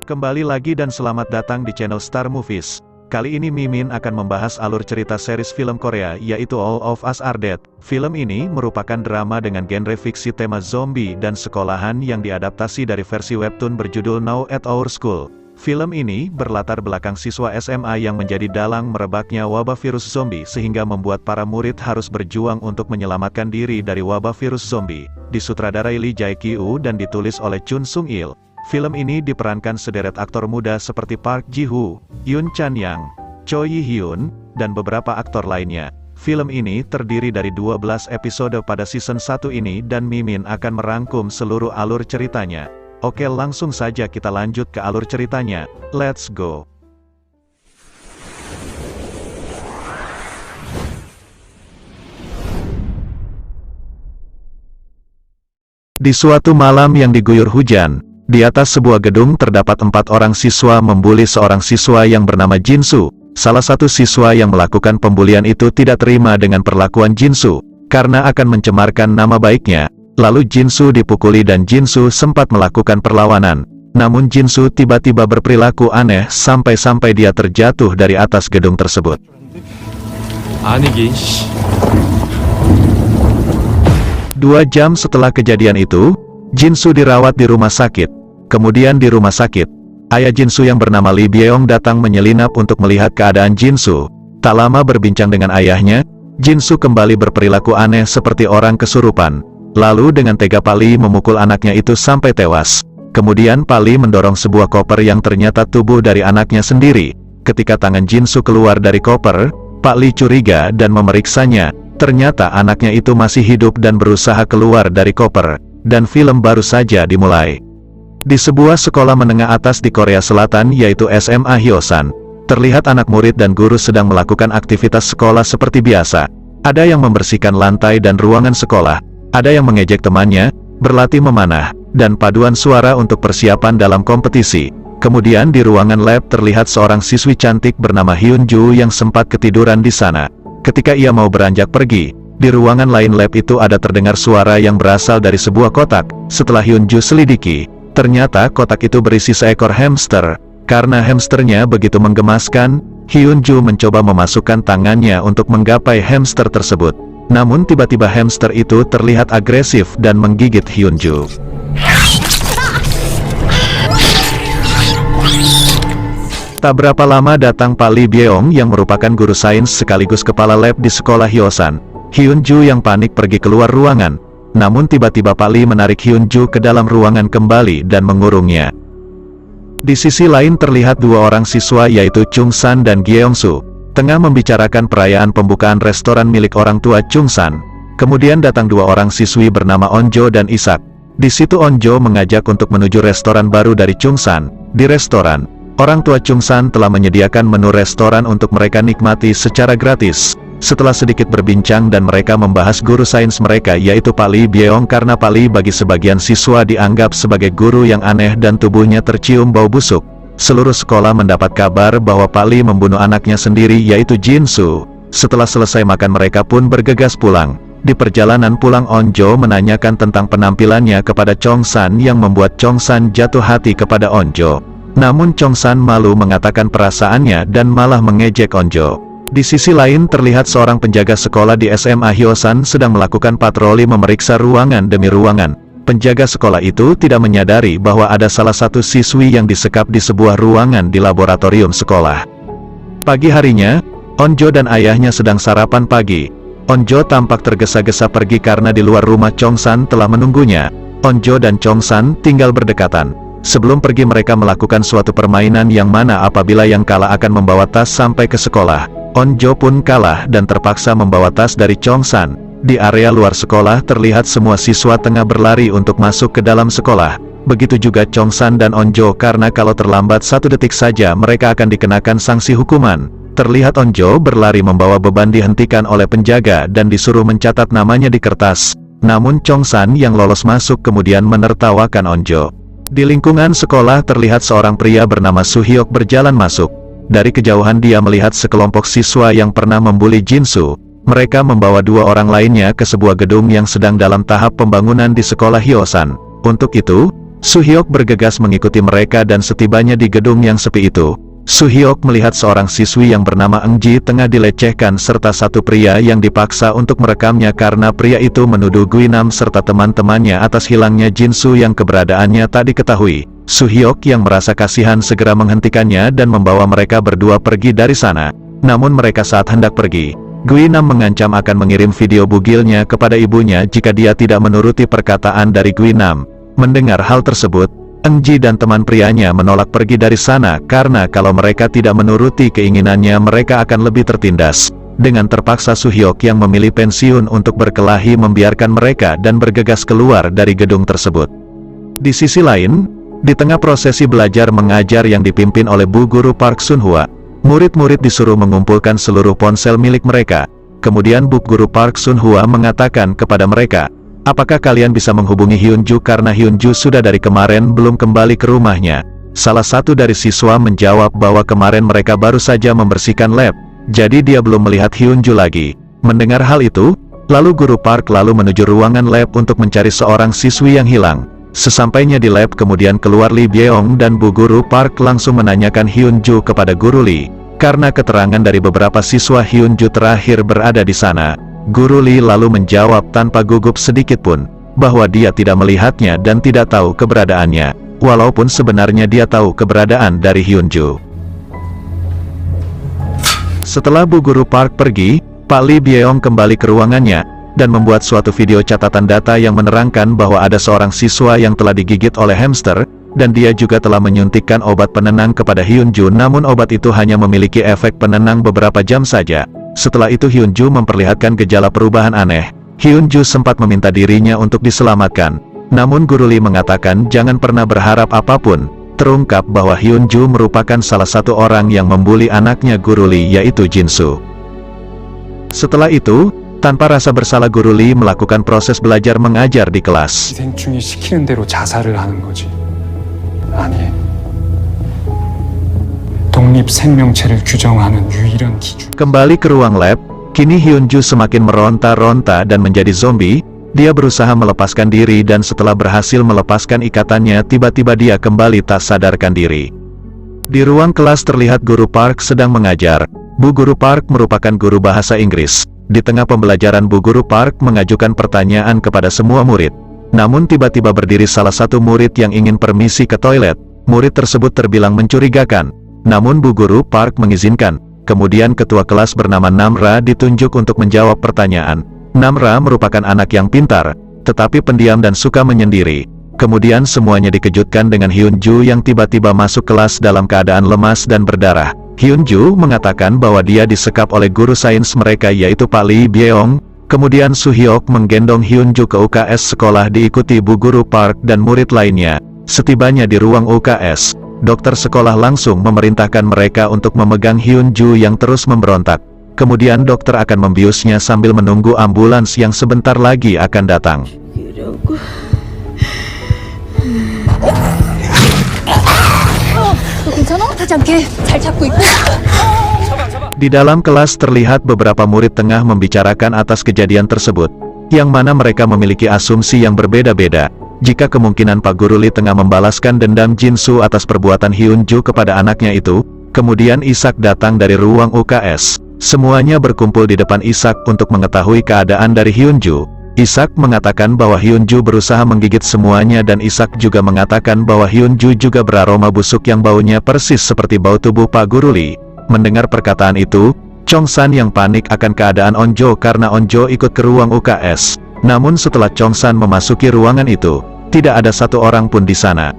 Kembali lagi dan selamat datang di channel Star Movies. Kali ini Mimin akan membahas alur cerita series film Korea yaitu All of Us Are Dead. Film ini merupakan drama dengan genre fiksi tema zombie dan sekolahan yang diadaptasi dari versi webtoon berjudul Now at Our School. Film ini berlatar belakang siswa SMA yang menjadi dalang merebaknya wabah virus zombie sehingga membuat para murid harus berjuang untuk menyelamatkan diri dari wabah virus zombie. Disutradarai Lee Jae-kyu dan ditulis oleh Chun Sung-il. Film ini diperankan sederet aktor muda seperti Park Ji-woo, Yoon Chan-yang, Cho Yi-hyun, dan beberapa aktor lainnya. Film ini terdiri dari 12 episode pada season 1 ini dan Mimin akan merangkum seluruh alur ceritanya. Oke, langsung saja kita lanjut ke alur ceritanya. Let's go! Di suatu malam yang diguyur hujan, di atas sebuah gedung terdapat 4 orang siswa membuli seorang siswa yang bernama Jinsu. Salah satu siswa yang melakukan pembulian itu tidak terima dengan perlakuan Jinsu, karena akan mencemarkan nama baiknya. Lalu Jinsu dipukuli dan Jinsu sempat melakukan perlawanan. Namun Jinsu tiba-tiba berperilaku aneh sampai-sampai dia terjatuh dari atas gedung tersebut. 2 jam setelah kejadian itu, Jinsu dirawat di rumah sakit. Kemudian di rumah sakit, ayah Jinsu yang bernama Lee Byeong datang menyelinap untuk melihat keadaan Jinsu. Tak lama berbincang dengan ayahnya, Jinsu kembali berperilaku aneh seperti orang kesurupan. Lalu dengan tega Pak Lee memukul anaknya itu sampai tewas. Kemudian Pak Lee mendorong sebuah koper yang ternyata tubuh dari anaknya sendiri. Ketika tangan Jinsu keluar dari koper, Pak Lee curiga dan memeriksanya. Ternyata anaknya itu masih hidup dan berusaha keluar dari koper. Dan film baru saja dimulai. Di sebuah sekolah menengah atas di Korea Selatan yaitu SMA Hyosan, terlihat anak murid dan guru sedang melakukan aktivitas sekolah seperti biasa. Ada yang membersihkan lantai dan ruangan sekolah, ada yang mengejek temannya, berlatih memanah, dan paduan suara untuk persiapan dalam kompetisi. Kemudian di ruangan lab terlihat seorang siswi cantik bernama Hyun-ju yang sempat ketiduran di sana. Ketika ia mau beranjak pergi, di ruangan lain lab itu ada terdengar suara yang berasal dari sebuah kotak. Setelah Hyun-ju selidiki, ternyata kotak itu berisi seekor hamster. Karena hamsternya begitu menggemaskan, Hyun-ju mencoba memasukkan tangannya untuk menggapai hamster tersebut. Namun tiba-tiba hamster itu terlihat agresif dan menggigit Hyun-ju. Tak berapa lama datang Pak Lee Byeong yang merupakan guru sains sekaligus kepala lab di sekolah Hyosan. Hyun-ju yang panik pergi keluar ruangan. Namun tiba-tiba Pak Lee menarik Hyun-ju ke dalam ruangan kembali dan mengurungnya. Di sisi lain terlihat 2 orang siswa yaitu Chung-san dan Gyeong-su, tengah membicarakan perayaan pembukaan restoran milik orang tua Chung-san. Kemudian datang 2 orang siswi bernama Onjo dan Isak. Di situ Onjo mengajak untuk menuju restoran baru dari Chung-san. Di restoran, orang tua Chung-san telah menyediakan menu restoran untuk mereka nikmati secara gratis. Setelah sedikit berbincang dan mereka membahas guru sains mereka yaitu Pak Lee Byeong karena Pak Lee bagi sebagian siswa dianggap sebagai guru yang aneh dan tubuhnya tercium bau busuk. Seluruh sekolah mendapat kabar bahwa Pak Lee membunuh anaknya sendiri yaitu Jinsu. Setelah selesai makan mereka pun bergegas pulang. Di perjalanan pulang Onjo menanyakan tentang penampilannya kepada Chung-san yang membuat Chung-san jatuh hati kepada Onjo. Namun Chung-san malu mengatakan perasaannya dan malah mengejek Onjo. Di sisi lain terlihat seorang penjaga sekolah di SMA Hyosan sedang melakukan patroli memeriksa ruangan demi ruangan. Penjaga sekolah itu tidak menyadari bahwa ada salah satu siswi yang disekap di sebuah ruangan di laboratorium sekolah. Pagi harinya, Onjo dan ayahnya sedang sarapan pagi. Onjo tampak tergesa-gesa pergi karena di luar rumah Chung-san telah menunggunya. Onjo dan Chung-san tinggal berdekatan. Sebelum pergi mereka melakukan suatu permainan yang mana apabila yang kalah akan membawa tas sampai ke sekolah. Onjo pun kalah dan terpaksa membawa tas dari Chung-san. Di area luar sekolah terlihat semua siswa tengah berlari untuk masuk ke dalam sekolah. Begitu juga Chung-san dan Onjo karena kalau terlambat 1 detik saja mereka akan dikenakan sanksi hukuman. Terlihat Onjo berlari membawa beban dihentikan oleh penjaga dan disuruh mencatat namanya di kertas. Namun Chung-san yang lolos masuk kemudian menertawakan Onjo. Di lingkungan sekolah terlihat seorang pria bernama Suhyok berjalan masuk. Dari kejauhan dia melihat sekelompok siswa yang pernah membuli Jinsu. Mereka membawa 2 orang lainnya ke sebuah gedung yang sedang dalam tahap pembangunan di sekolah Hyosan. Untuk itu, Soo-hyuk bergegas mengikuti mereka dan setibanya di gedung yang sepi itu, Soo-hyuk melihat seorang siswi yang bernama Eung-ji tengah dilecehkan serta satu pria yang dipaksa untuk merekamnya karena pria itu menuduh Guinam serta teman-temannya atas hilangnya Jin-soo yang keberadaannya tak diketahui. Soo-hyuk yang merasa kasihan segera menghentikannya dan membawa mereka berdua pergi dari sana. Namun mereka saat hendak pergi, Guinam mengancam akan mengirim video bugilnya kepada ibunya jika dia tidak menuruti perkataan dari Guinam. Mendengar hal tersebut, Eung-ji dan teman prianya menolak pergi dari sana karena kalau mereka tidak menuruti keinginannya mereka akan lebih tertindas. Dengan terpaksa Soo-hyuk yang memilih pensiun untuk berkelahi membiarkan mereka dan bergegas keluar dari gedung tersebut. Di sisi lain, di tengah prosesi belajar mengajar yang dipimpin oleh Bu Guru Park Sun-hwa, murid-murid disuruh mengumpulkan seluruh ponsel milik mereka. Kemudian Bu Guru Park Sun-hwa mengatakan kepada mereka, "Apakah kalian bisa menghubungi Hyun-ju karena Hyun-ju sudah dari kemarin belum kembali ke rumahnya?" Salah satu dari siswa menjawab bahwa kemarin mereka baru saja membersihkan lab, jadi dia belum melihat Hyun-ju lagi. Mendengar hal itu, lalu Guru Park lalu menuju ruangan lab untuk mencari seorang siswi yang hilang. Sesampainya di lab kemudian keluar Lee Byeong dan Bu Guru Park langsung menanyakan Hyun-ju kepada Guru Lee. Karena keterangan dari beberapa siswa Hyun-ju terakhir berada di sana, Guru Lee lalu menjawab tanpa gugup sedikit pun, bahwa dia tidak melihatnya dan tidak tahu keberadaannya, walaupun sebenarnya dia tahu keberadaan dari Hyun-ju. Setelah Bu Guru Park pergi, Pak Lee Byeong kembali ke ruangannya, dan membuat suatu video catatan data yang menerangkan bahwa ada seorang siswa yang telah digigit oleh hamster, dan dia juga telah menyuntikkan obat penenang kepada Hyun-ju namun obat itu hanya memiliki efek penenang beberapa jam saja. Setelah itu Hyun-ju memperlihatkan gejala perubahan aneh. Hyun-ju sempat meminta dirinya untuk diselamatkan. Namun Guru Lee mengatakan jangan pernah berharap apapun. Terungkap bahwa Hyun-ju merupakan salah satu orang yang membuli anaknya Guru Lee yaitu Jin-soo. Setelah itu, tanpa rasa bersalah Guru Lee melakukan proses belajar mengajar di kelas. 기생충이 시키는 대로 자살을 하는 거지. 아니. 독립 생명체를 규정하는 유일한 기준. Kembali ke ruang lab, kini Hyun-ju semakin meronta-ronta dan menjadi zombie. Dia berusaha melepaskan diri dan setelah berhasil melepaskan ikatannya tiba-tiba dia kembali tak sadarkan diri. Di ruang kelas terlihat Guru Park sedang mengajar. Bu Guru Park merupakan guru bahasa Inggris. Di tengah pembelajaran Bu Guru Park mengajukan pertanyaan kepada semua murid. Namun tiba-tiba berdiri salah satu murid yang ingin permisi ke toilet. Murid tersebut terbilang mencurigakan. Namun Bu Guru Park mengizinkan. Kemudian ketua kelas bernama Namra ditunjuk untuk menjawab pertanyaan. Namra merupakan anak yang pintar, tetapi pendiam dan suka menyendiri. Kemudian semuanya dikejutkan dengan Hyun-ju yang tiba-tiba masuk kelas dalam keadaan lemas dan berdarah. Hyun-ju mengatakan bahwa dia disekap oleh guru sains mereka yaitu Pak Lee Byeong. Kemudian Soo-hyuk menggendong Hyun-ju ke UKS sekolah diikuti Bu Guru Park dan murid lainnya. Setibanya di ruang UKS, dokter sekolah langsung memerintahkan mereka untuk memegang Hyun-ju yang terus memberontak. Kemudian dokter akan membiusnya sambil menunggu ambulans yang sebentar lagi akan datang. Di dalam kelas terlihat beberapa murid tengah membicarakan atas kejadian tersebut, yang mana mereka memiliki asumsi yang berbeda-beda. Jika kemungkinan Pak Guru Lee tengah membalaskan dendam Jin-soo atas perbuatan Hyun-ju kepada anaknya itu, kemudian Ishak datang dari ruang UKS. Semuanya berkumpul di depan Ishak untuk mengetahui keadaan dari Hyun-ju. Ishak mengatakan bahwa Hyun-ju berusaha menggigit semuanya dan Ishak juga mengatakan bahwa Hyun-ju juga beraroma busuk yang baunya persis seperti bau tubuh Pak Guru Lee. Mendengar perkataan itu, Chong-san yang panik akan keadaan Onjo karena Onjo ikut ke ruang UKS. Namun setelah Chong-san memasuki ruangan itu, tidak ada satu orang pun di sana.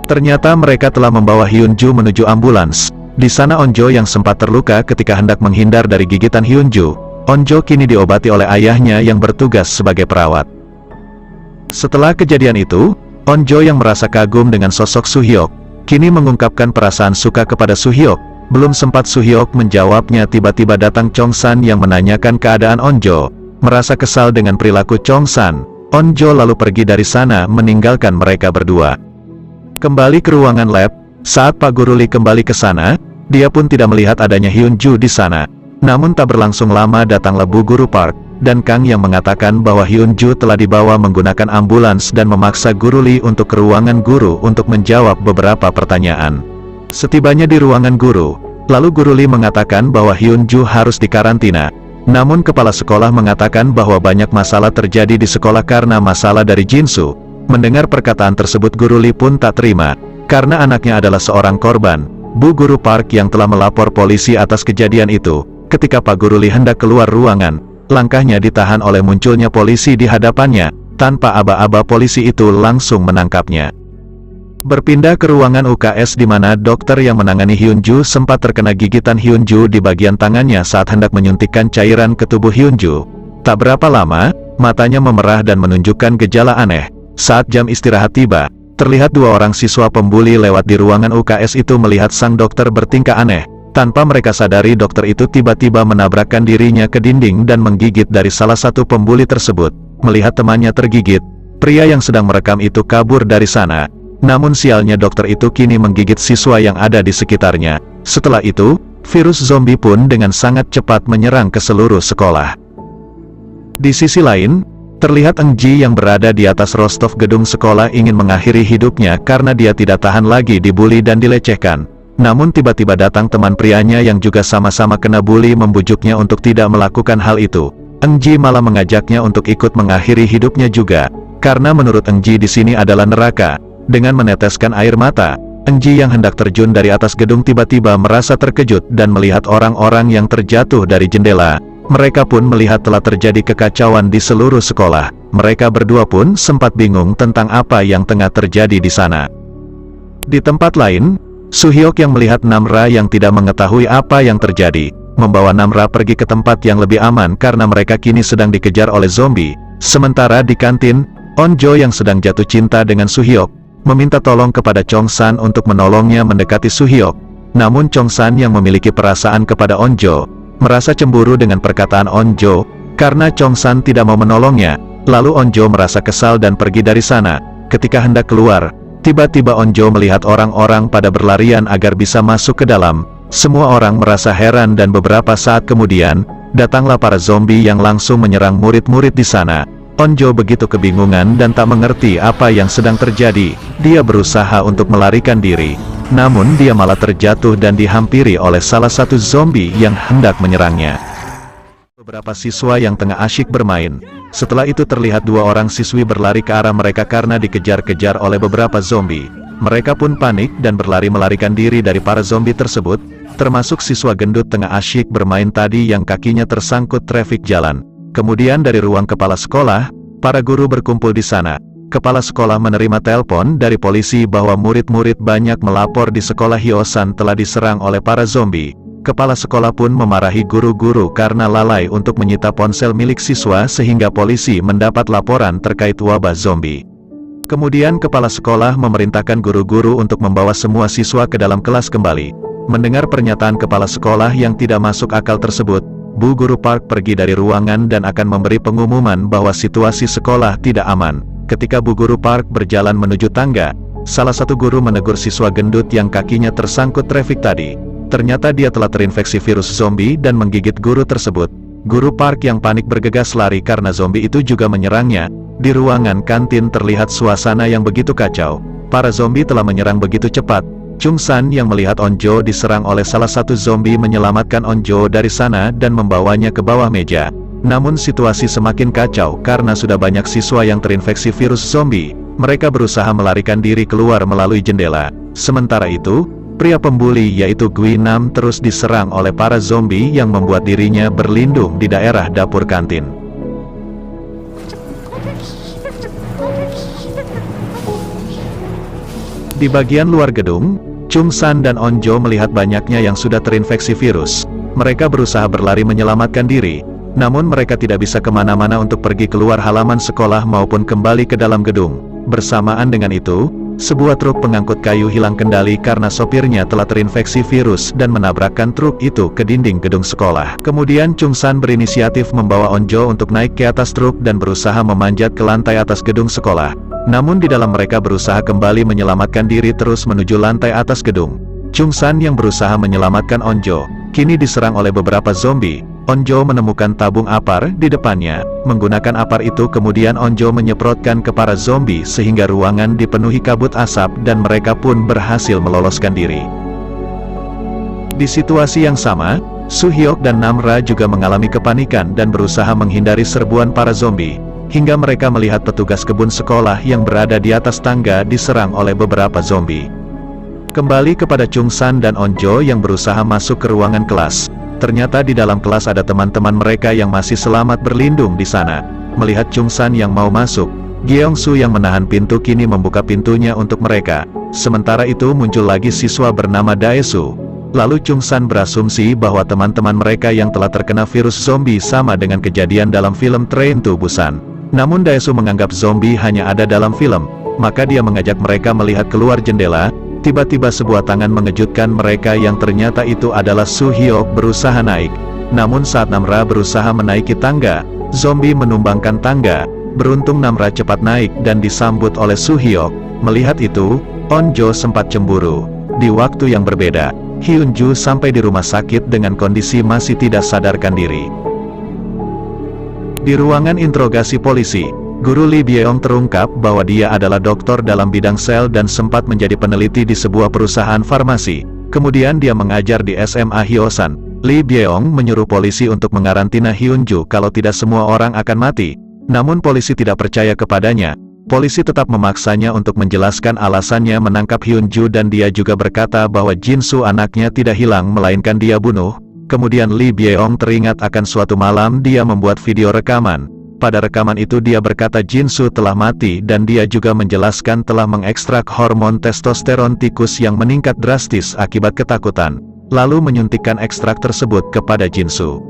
Ternyata mereka telah membawa Hyun-ju menuju ambulans. Di sana Onjo yang sempat terluka ketika hendak menghindar dari gigitan Hyun-ju. Onjo kini diobati oleh ayahnya yang bertugas sebagai perawat. Setelah kejadian itu, Onjo yang merasa kagum dengan sosok Soo-hyuk, kini mengungkapkan perasaan suka kepada Soo-hyuk. Belum sempat Soo-hyuk menjawabnya tiba-tiba datang Chong-san yang menanyakan keadaan Onjo. Merasa kesal dengan perilaku Chong-san, Onjo lalu pergi dari sana meninggalkan mereka berdua. Kembali ke ruangan lab, saat Pak Guru Lee kembali ke sana, dia pun tidak melihat adanya Hyun-ju di sana. Namun tak berlangsung lama datanglah Bu Guru Park. dan Kang yang mengatakan bahwa Hyunju telah dibawa menggunakan ambulans dan memaksa Guru Lee untuk ke ruangan guru untuk menjawab beberapa pertanyaan. Setibanya di ruangan guru, lalu Guru Lee mengatakan bahwa Hyunju harus dikarantina. Namun kepala sekolah mengatakan bahwa banyak masalah terjadi di sekolah karena masalah dari Jinsu. Mendengar perkataan tersebut Guru Lee pun tak terima, karena anaknya adalah seorang korban. Bu Guru Park yang telah melapor polisi atas kejadian itu. Ketika Pak Guru Lee hendak keluar ruangan, langkahnya ditahan oleh munculnya polisi di hadapannya. Tanpa aba-aba polisi itu langsung menangkapnya. Berpindah ke ruangan UKS di mana dokter yang menangani Hyunju sempat terkena gigitan Hyunju di bagian tangannya saat hendak menyuntikkan cairan ke tubuh Hyunju. Tak berapa lama, matanya memerah dan menunjukkan gejala aneh. Saat jam istirahat tiba, terlihat dua orang siswa pembuli lewat di ruangan UKS itu melihat sang dokter bertingkah aneh. Tanpa mereka sadari dokter itu tiba-tiba menabrakkan dirinya ke dinding dan menggigit dari salah satu pembuli tersebut. Melihat temannya tergigit, pria yang sedang merekam itu kabur dari sana. Namun sialnya dokter itu kini menggigit siswa yang ada di sekitarnya. Setelah itu, virus zombie pun dengan sangat cepat menyerang ke seluruh sekolah. Di sisi lain, terlihat Eng Ji yang berada di atas rooftop gedung sekolah ingin mengakhiri hidupnya karena dia tidak tahan lagi dibuli dan dilecehkan. Namun tiba-tiba datang teman prianya yang juga sama-sama kena bully membujuknya untuk tidak melakukan hal itu. Eng Ji malah mengajaknya untuk ikut mengakhiri hidupnya juga, karena menurut Eng Ji di sini adalah neraka. Dengan meneteskan air mata, Eng Ji yang hendak terjun dari atas gedung tiba-tiba merasa terkejut dan melihat orang-orang yang terjatuh dari jendela. Mereka pun melihat telah terjadi kekacauan di seluruh sekolah. Mereka berdua pun sempat bingung tentang apa yang tengah terjadi di sana. Di tempat lain, Suhyok yang melihat Namra yang tidak mengetahui apa yang terjadi, membawa Namra pergi ke tempat yang lebih aman karena mereka kini sedang dikejar oleh zombie. Sementara di kantin, Onjo yang sedang jatuh cinta dengan Suhyok, meminta tolong kepada Chongsan untuk menolongnya mendekati Suhyok. Namun Chongsan yang memiliki perasaan kepada Onjo, merasa cemburu dengan perkataan Onjo, karena Chongsan tidak mau menolongnya. Lalu Onjo merasa kesal dan pergi dari sana. Ketika hendak keluar, tiba-tiba Onjo melihat orang-orang pada berlarian agar bisa masuk ke dalam. Semua orang merasa heran dan beberapa saat kemudian, datanglah para zombie yang langsung menyerang murid-murid di sana. Onjo begitu kebingungan dan tak mengerti apa yang sedang terjadi. Dia berusaha untuk melarikan diri, namun dia malah terjatuh dan dihampiri oleh salah satu zombie yang hendak menyerangnya. Beberapa siswa yang tengah asyik bermain. Setelah itu terlihat dua orang siswi berlari ke arah mereka karena dikejar-kejar oleh beberapa zombie. Mereka pun panik dan berlari melarikan diri dari para zombie tersebut, termasuk siswa gendut tengah asyik bermain tadi yang kakinya tersangkut trafik jalan. Kemudian dari ruang kepala sekolah, para guru berkumpul di sana. Kepala sekolah menerima telepon dari polisi bahwa murid-murid banyak melapor di sekolah Hyosan telah diserang oleh para zombie. Kepala sekolah pun memarahi guru-guru karena lalai untuk menyita ponsel milik siswa sehingga polisi mendapat laporan terkait wabah zombie. Kemudian kepala sekolah memerintahkan guru-guru untuk membawa semua siswa ke dalam kelas kembali. Mendengar pernyataan kepala sekolah yang tidak masuk akal tersebut, Bu Guru Park pergi dari ruangan dan akan memberi pengumuman bahwa situasi sekolah tidak aman. Ketika Bu Guru Park berjalan menuju tangga, salah satu guru menegur siswa gendut yang kakinya tersangkut trafik tadi. Ternyata dia telah terinfeksi virus zombie dan menggigit guru tersebut. Guru Park yang panik bergegas lari karena zombie itu juga menyerangnya. Di ruangan kantin terlihat suasana yang begitu kacau. Para zombie telah menyerang begitu cepat. Chungsan yang melihat Onjo diserang oleh salah satu zombie menyelamatkan Onjo dari sana dan membawanya ke bawah meja. Namun situasi semakin kacau karena sudah banyak siswa yang terinfeksi virus zombie. Mereka berusaha melarikan diri keluar melalui jendela. Sementara itu, pria pembuli yaitu Gui Nam terus diserang oleh para zombie yang membuat dirinya berlindung di daerah dapur kantin. Di bagian luar gedung, Chungsan dan Onjo melihat banyaknya yang sudah terinfeksi virus. Mereka berusaha berlari menyelamatkan diri, namun mereka tidak bisa kemana-mana untuk pergi keluar halaman sekolah maupun kembali ke dalam gedung. Bersamaan dengan itu, sebuah truk pengangkut kayu hilang kendali karena sopirnya telah terinfeksi virus dan menabrakkan truk itu ke dinding gedung sekolah. Kemudian Chungsan berinisiatif membawa Onjo untuk naik ke atas truk dan berusaha memanjat ke lantai atas gedung sekolah. Namun di dalam mereka berusaha kembali menyelamatkan diri terus menuju lantai atas gedung. Chungsan yang berusaha menyelamatkan Onjo, kini diserang oleh beberapa zombie. Onjo menemukan tabung apar di depannya. Menggunakan apar itu kemudian Onjo menyemprotkan ke para zombie sehingga ruangan dipenuhi kabut asap dan mereka pun berhasil meloloskan diri. Di situasi yang sama, Soo-hyuk dan Namra juga mengalami kepanikan dan berusaha menghindari serbuan para zombie, hingga mereka melihat petugas kebun sekolah yang berada di atas tangga diserang oleh beberapa zombie. Kembali kepada Chung-san dan Onjo yang berusaha masuk ke ruangan kelas. Ternyata di dalam kelas ada teman-teman mereka yang masih selamat berlindung di sana. Melihat Chung-san yang mau masuk, Gyeong-su yang menahan pintu kini membuka pintunya untuk mereka. Sementara itu muncul lagi siswa bernama Daesu. Lalu Chung-san berasumsi bahwa teman-teman mereka yang telah terkena virus zombie sama dengan kejadian dalam film Train to Busan. Namun Daesu menganggap zombie hanya ada dalam film, maka dia mengajak mereka melihat keluar jendela. Tiba-tiba sebuah tangan mengejutkan mereka yang ternyata itu adalah Soo-hyuk berusaha naik. Namun saat Namra berusaha menaiki tangga, zombie menumbangkan tangga. Beruntung Namra cepat naik dan disambut oleh Soo-hyuk. Melihat itu, Onjo sempat cemburu. Di waktu yang berbeda, Hyun-ju sampai di rumah sakit dengan kondisi masih tidak sadarkan diri. Di ruangan interogasi polisi, Guru Lee Byeong terungkap bahwa dia adalah dokter dalam bidang sel dan sempat menjadi peneliti di sebuah perusahaan farmasi. Kemudian dia mengajar di SMA Hyosan. Lee Byeong menyuruh polisi untuk mengarantina Hyun-ju kalau tidak semua orang akan mati. Namun polisi tidak percaya kepadanya. Polisi tetap memaksanya untuk menjelaskan alasannya menangkap Hyun-ju dan dia juga berkata bahwa Jin-soo anaknya tidak hilang melainkan dia bunuh. Kemudian Lee Byeong teringat akan suatu malam dia membuat video rekaman. Pada rekaman itu dia berkata Jin-soo telah mati dan dia juga menjelaskan telah mengekstrak hormon testosteron tikus yang meningkat drastis akibat ketakutan. Lalu menyuntikkan ekstrak tersebut kepada Jin-soo.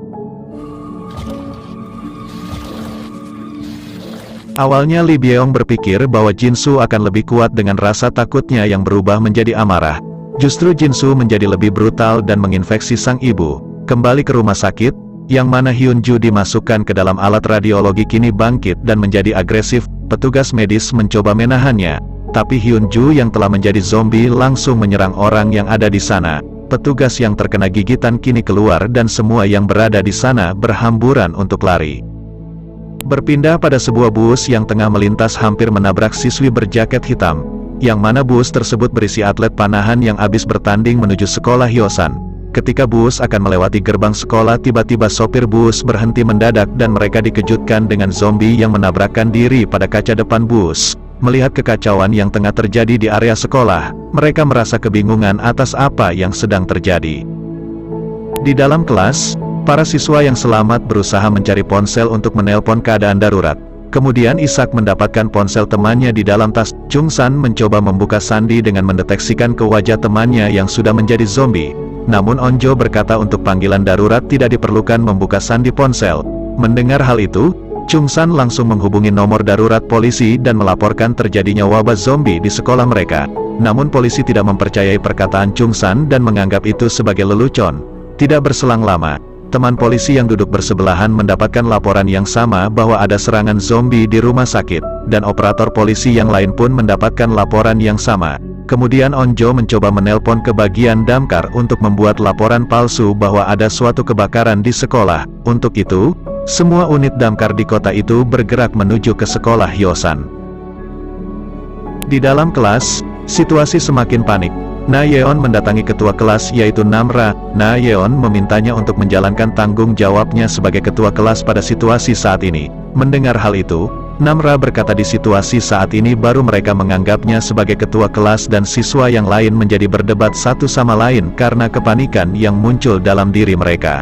Awalnya Lee Byeong berpikir bahwa Jin-soo akan lebih kuat dengan rasa takutnya yang berubah menjadi amarah. Justru Jin-soo menjadi lebih brutal dan menginfeksi sang ibu. Kembali ke rumah sakit, yang mana Hyun-ju dimasukkan ke dalam alat radiologi kini bangkit dan menjadi agresif. Petugas medis mencoba menahannya, tapi Hyun-ju yang telah menjadi zombie langsung menyerang orang yang ada di sana. Petugas yang terkena gigitan kini keluar dan semua yang berada di sana berhamburan untuk lari. Berpindah pada sebuah bus yang tengah melintas hampir menabrak siswi berjaket hitam, yang mana bus tersebut berisi atlet panahan yang habis bertanding menuju sekolah Hyosan. Ketika bus akan melewati gerbang sekolah, tiba-tiba sopir bus berhenti mendadak dan mereka dikejutkan dengan zombie yang menabrakkan diri pada kaca depan bus. Melihat kekacauan yang tengah terjadi di area sekolah, mereka merasa kebingungan atas apa yang sedang terjadi. Di dalam kelas, para siswa yang selamat berusaha mencari ponsel untuk menelpon keadaan darurat. Kemudian Isak mendapatkan ponsel temannya di dalam tas. Chung-san mencoba membuka sandi dengan mendeteksikan ke wajah temannya yang sudah menjadi zombie. Namun Onjo berkata untuk panggilan darurat tidak diperlukan membuka sandi ponsel. Mendengar hal itu, Chung-san langsung menghubungi nomor darurat polisi dan melaporkan terjadinya wabah zombie di sekolah mereka. Namun polisi tidak mempercayai perkataan Chung-san dan menganggap itu sebagai lelucon. Tidak berselang lama, teman polisi yang duduk bersebelahan mendapatkan laporan yang sama bahwa ada serangan zombie di rumah sakit, dan operator polisi yang lain pun mendapatkan laporan yang sama. Kemudian Onjo mencoba menelpon ke bagian damkar untuk membuat laporan palsu bahwa ada suatu kebakaran di sekolah. Untuk itu, semua unit damkar di kota itu bergerak menuju ke sekolah Hyosan. Di dalam kelas, situasi semakin panik. Na Yeon mendatangi ketua kelas yaitu Namra. Na Yeon memintanya untuk menjalankan tanggung jawabnya sebagai ketua kelas pada situasi saat ini. Mendengar hal itu, Namra berkata di situasi saat ini baru mereka menganggapnya sebagai ketua kelas dan siswa yang lain menjadi berdebat satu sama lain karena kepanikan yang muncul dalam diri mereka.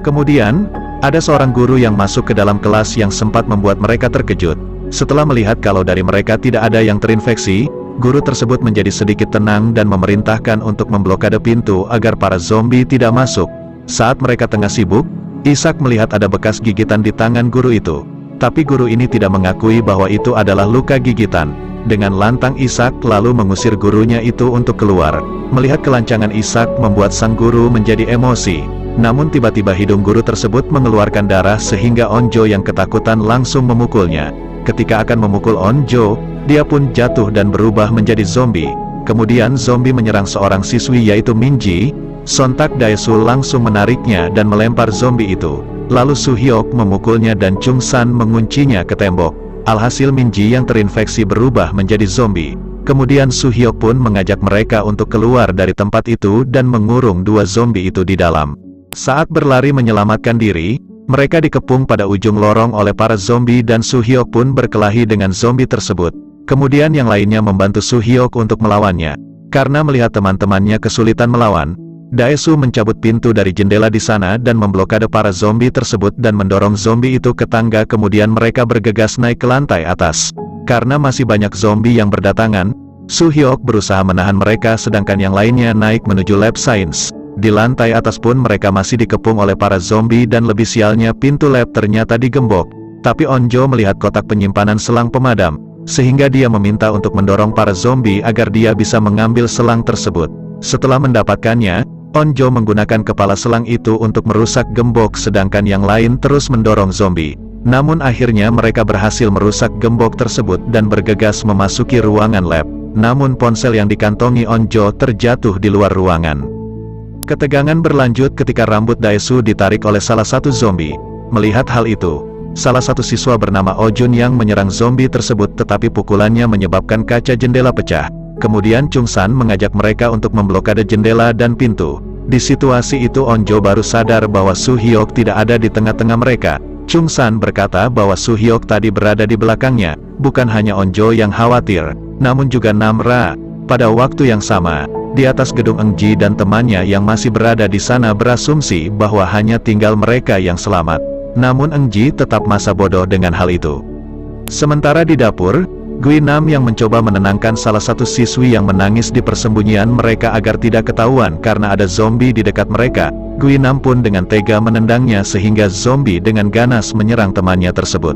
Kemudian, ada seorang guru yang masuk ke dalam kelas yang sempat membuat mereka terkejut. Setelah melihat kalau dari mereka tidak ada yang terinfeksi, guru tersebut menjadi sedikit tenang dan memerintahkan untuk memblokade pintu agar para zombie tidak masuk. Saat mereka tengah sibuk, Isak melihat ada bekas gigitan di tangan guru itu. Tapi guru ini tidak mengakui bahwa itu adalah luka gigitan. Dengan lantang Isak lalu mengusir gurunya itu untuk keluar. Melihat kelancangan Isak membuat sang guru menjadi emosi. Namun tiba-tiba hidung guru tersebut mengeluarkan darah sehingga Onjo yang ketakutan langsung memukulnya. Ketika akan memukul Onjo, dia pun jatuh dan berubah menjadi zombie. Kemudian zombie menyerang seorang siswi yaitu Minji. Sontak Daesu langsung menariknya dan melempar zombie itu. Lalu Su-hyuk memukulnya dan Chung-san menguncinya ke tembok. Alhasil Min-ji yang terinfeksi berubah menjadi zombie. Kemudian Su-hyuk pun mengajak mereka untuk keluar dari tempat itu dan mengurung dua zombie itu di dalam. Saat berlari menyelamatkan diri, mereka dikepung pada ujung lorong oleh para zombie dan Su-hyuk pun berkelahi dengan zombie tersebut. Kemudian yang lainnya membantu Su-hyuk untuk melawannya. Karena melihat teman-temannya kesulitan melawan, Daesu mencabut pintu dari jendela di sana dan memblokade para zombie tersebut dan mendorong zombie itu ke tangga, kemudian mereka bergegas naik ke lantai atas. Karena masih banyak zombie yang berdatangan, Su-hyuk berusaha menahan mereka sedangkan yang lainnya naik menuju lab science. Di lantai atas pun mereka masih dikepung oleh para zombie dan lebih sialnya pintu lab ternyata digembok. Tapi Onjo melihat kotak penyimpanan selang pemadam, sehingga dia meminta untuk mendorong para zombie agar dia bisa mengambil selang tersebut. Setelah mendapatkannya, Onjo menggunakan kepala selang itu untuk merusak gembok sedangkan yang lain terus mendorong zombie. Namun akhirnya mereka berhasil merusak gembok tersebut dan bergegas memasuki ruangan lab. Namun ponsel yang dikantongi Onjo terjatuh di luar ruangan. Ketegangan berlanjut ketika rambut Daesu ditarik oleh salah satu zombie. Melihat hal itu, salah satu siswa bernama Oh Jun yang menyerang zombie tersebut tetapi pukulannya menyebabkan kaca jendela pecah. Kemudian Chung-san mengajak mereka untuk memblokade jendela dan pintu. Di situasi itu Onjo baru sadar bahwa Su-hyuk tidak ada di tengah-tengah mereka. Chung-san berkata bahwa Su-hyuk tadi berada di belakangnya. Bukan hanya Onjo yang khawatir, namun juga Namra. Pada waktu yang sama, di atas gedung Engji dan temannya yang masih berada di sana berasumsi bahwa hanya tinggal mereka yang selamat. Namun Engji tetap masa bodoh dengan hal itu. Sementara di dapur, Guinam yang mencoba menenangkan salah satu siswi yang menangis di persembunyian mereka agar tidak ketahuan karena ada zombie di dekat mereka. Guinam pun dengan tega menendangnya sehingga zombie dengan ganas menyerang temannya tersebut.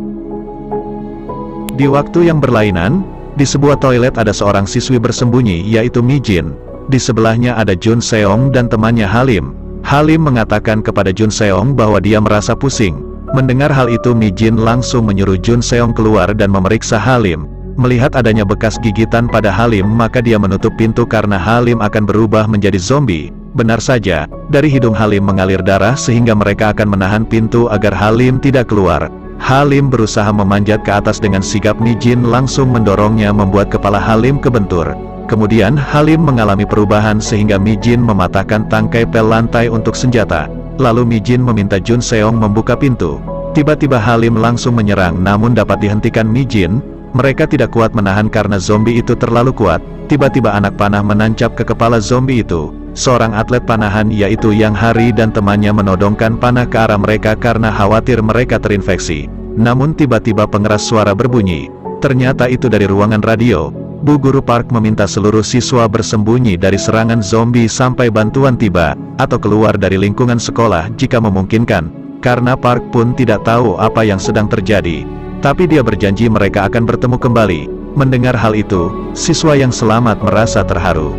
Di waktu yang berlainan, di sebuah toilet ada seorang siswi bersembunyi yaitu Mi-jin. Di sebelahnya ada Jun Seong dan temannya Halim. Halim mengatakan kepada Jun Seong bahwa dia merasa pusing. Mendengar hal itu Mi-jin langsung menyuruh Jun Seong keluar dan memeriksa Halim. Melihat adanya bekas gigitan pada Halim maka dia menutup pintu karena Halim akan berubah menjadi zombie. Benar saja, dari hidung Halim mengalir darah sehingga mereka akan menahan pintu agar Halim tidak keluar. Halim berusaha memanjat ke atas dengan sigap. Mi-jin langsung mendorongnya membuat kepala Halim kebentur. Kemudian Halim mengalami perubahan sehingga Mi-jin mematahkan tangkai pel lantai untuk senjata. Lalu Mi-jin meminta Jun Seong membuka pintu. Tiba-tiba Halim langsung menyerang namun dapat dihentikan Mi-jin. Mereka tidak kuat menahan karena zombie itu terlalu kuat. Tiba-tiba anak panah menancap ke kepala zombie itu. Seorang atlet panahan yaitu Yang Hari dan temannya menodongkan panah ke arah mereka karena khawatir mereka terinfeksi. Namun tiba-tiba pengeras suara berbunyi. Ternyata itu dari ruangan radio. Bu Guru Park meminta seluruh siswa bersembunyi dari serangan zombie sampai bantuan tiba, atau keluar dari lingkungan sekolah jika memungkinkan. Karena Park pun tidak tahu apa yang sedang terjadi. Tapi dia berjanji mereka akan bertemu kembali. Mendengar hal itu, siswa yang selamat merasa terharu.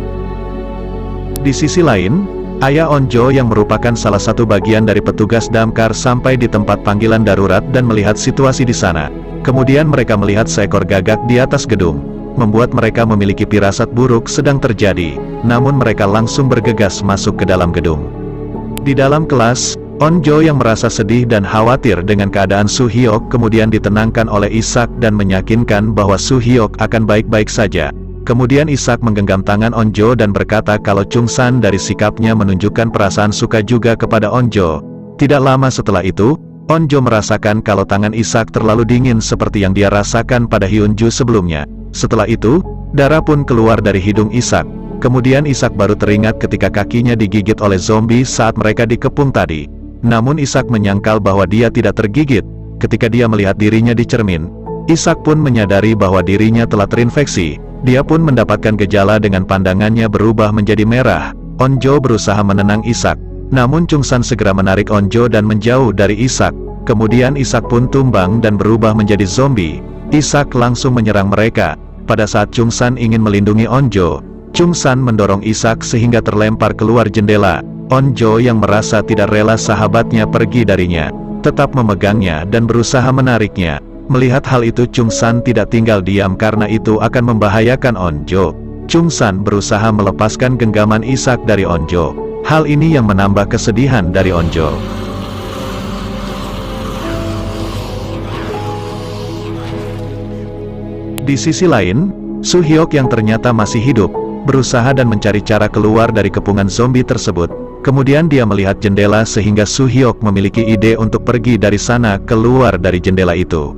Di sisi lain, ayah Onjo yang merupakan salah satu bagian dari petugas damkar sampai di tempat panggilan darurat dan melihat situasi di sana. Kemudian mereka melihat seekor gagak di atas gedung. Membuat mereka memiliki pirasat buruk sedang terjadi. Namun mereka langsung bergegas masuk ke dalam gedung. Di dalam kelas, Onjo yang merasa sedih dan khawatir dengan keadaan Su-hyuk kemudian ditenangkan oleh Isak dan meyakinkan bahwa Su-hyuk akan baik-baik saja. Kemudian Isak menggenggam tangan Onjo dan berkata kalau Chung-san dari sikapnya menunjukkan perasaan suka juga kepada Onjo. Tidak lama setelah itu, Onjo merasakan kalau tangan Isak terlalu dingin seperti yang dia rasakan pada Hyunju sebelumnya. Setelah itu, darah pun keluar dari hidung Isak. Kemudian Isak baru teringat ketika kakinya digigit oleh zombie saat mereka dikepung tadi. Namun Isak menyangkal bahwa dia tidak tergigit. Ketika dia melihat dirinya di cermin, Isak pun menyadari bahwa dirinya telah terinfeksi. Dia pun mendapatkan gejala dengan pandangannya berubah menjadi merah. Onjo berusaha menenang Isak. Namun Chung-san segera menarik Onjo dan menjauh dari Isak. Kemudian Isak pun tumbang dan berubah menjadi zombie. Isak langsung menyerang mereka. Pada saat Chung-san ingin melindungi Onjo, Chung-san mendorong Isak sehingga terlempar keluar jendela. Onjo yang merasa tidak rela sahabatnya pergi darinya, tetap memegangnya dan berusaha menariknya. Melihat hal itu Chung-san tidak tinggal diam karena itu akan membahayakan Onjo. Chung-san berusaha melepaskan genggaman Isak dari Onjo. Hal ini yang menambah kesedihan dari Onjo. Di sisi lain, Soo-hyuk yang ternyata masih hidup, berusaha dan mencari cara keluar dari kepungan zombie tersebut. Kemudian dia melihat jendela sehingga Soo-hyuk memiliki ide untuk pergi dari sana keluar dari jendela itu.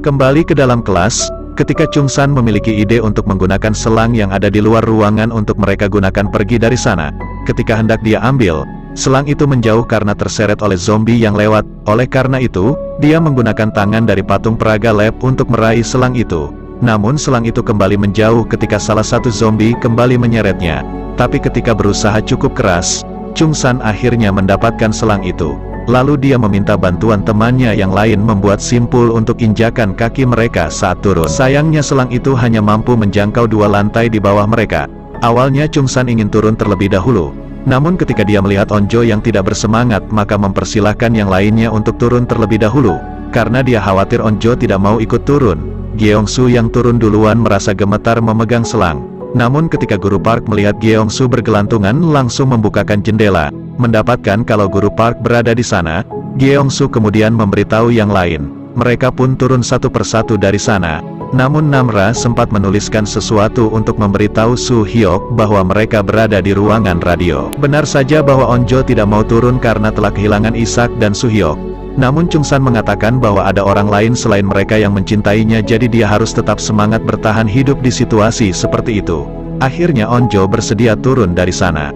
Kembali ke dalam kelas, ketika Chung-san memiliki ide untuk menggunakan selang yang ada di luar ruangan untuk mereka gunakan pergi dari sana. Ketika hendak dia ambil, selang itu menjauh karena terseret oleh zombie yang lewat. Oleh karena itu, dia menggunakan tangan dari patung peraga lab untuk meraih selang itu. Namun selang itu kembali menjauh ketika salah satu zombie kembali menyeretnya. Tapi ketika berusaha cukup keras, Chung-san akhirnya mendapatkan selang itu. Lalu dia meminta bantuan temannya yang lain membuat simpul untuk injakan kaki mereka saat turun. Sayangnya selang itu hanya mampu menjangkau 2 lantai di bawah mereka. Awalnya Chung-san ingin turun terlebih dahulu. Namun ketika dia melihat Onjo yang tidak bersemangat, maka mempersilahkan yang lainnya untuk turun terlebih dahulu. Karena dia khawatir Onjo tidak mau ikut turun. Gyeong-su yang turun duluan merasa gemetar memegang selang. Namun ketika Guru Park melihat Gyeong-su bergelantungan, langsung membukakan jendela. Mendapatkan kalau Guru Park berada di sana, Gyeong-su kemudian memberitahu yang lain. Mereka pun turun satu persatu dari sana. Namun Namra sempat menuliskan sesuatu untuk memberitahu Soo-hyuk bahwa mereka berada di ruangan radio. Benar saja bahwa Onjo tidak mau turun karena telah kehilangan Isak dan Soo-hyuk. Namun Chung-san mengatakan bahwa ada orang lain selain mereka yang mencintainya, jadi dia harus tetap semangat bertahan hidup di situasi seperti itu. Akhirnya Onjo bersedia turun dari sana.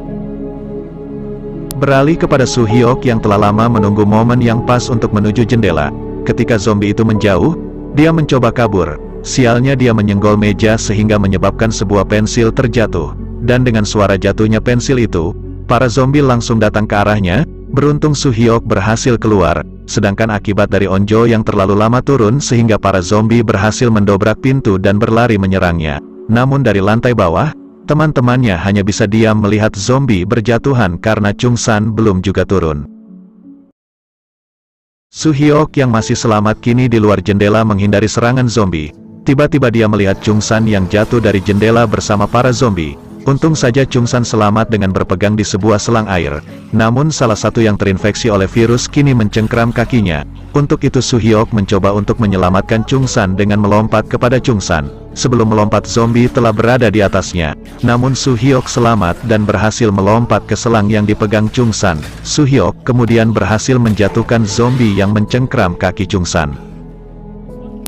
Beralih kepada Soo-hyuk yang telah lama menunggu momen yang pas untuk menuju jendela. Ketika zombie itu menjauh, dia mencoba kabur. Sialnya dia menyenggol meja sehingga menyebabkan sebuah pensil terjatuh. Dan dengan suara jatuhnya pensil itu, para zombie langsung datang ke arahnya. Beruntung Soo-hyuk berhasil keluar, sedangkan akibat dari Onjo yang terlalu lama turun sehingga para zombie berhasil mendobrak pintu dan berlari menyerangnya. Namun dari lantai bawah, teman-temannya hanya bisa diam melihat zombie berjatuhan karena Chung-san belum juga turun. Soo-hyuk yang masih selamat kini di luar jendela menghindari serangan zombie. Tiba-tiba dia melihat Chung-san yang jatuh dari jendela bersama para zombie. Untung saja Chung-san selamat dengan berpegang di sebuah selang air. Namun salah satu yang terinfeksi oleh virus kini mencengkram kakinya. Untuk itu Soo-hyuk mencoba untuk menyelamatkan Chung-san dengan melompat kepada Chung-san. Sebelum melompat zombie telah berada di atasnya. Namun Soo-hyuk selamat dan berhasil melompat ke selang yang dipegang Chung-san. Soo-hyuk kemudian berhasil menjatuhkan zombie yang mencengkram kaki Chung-san.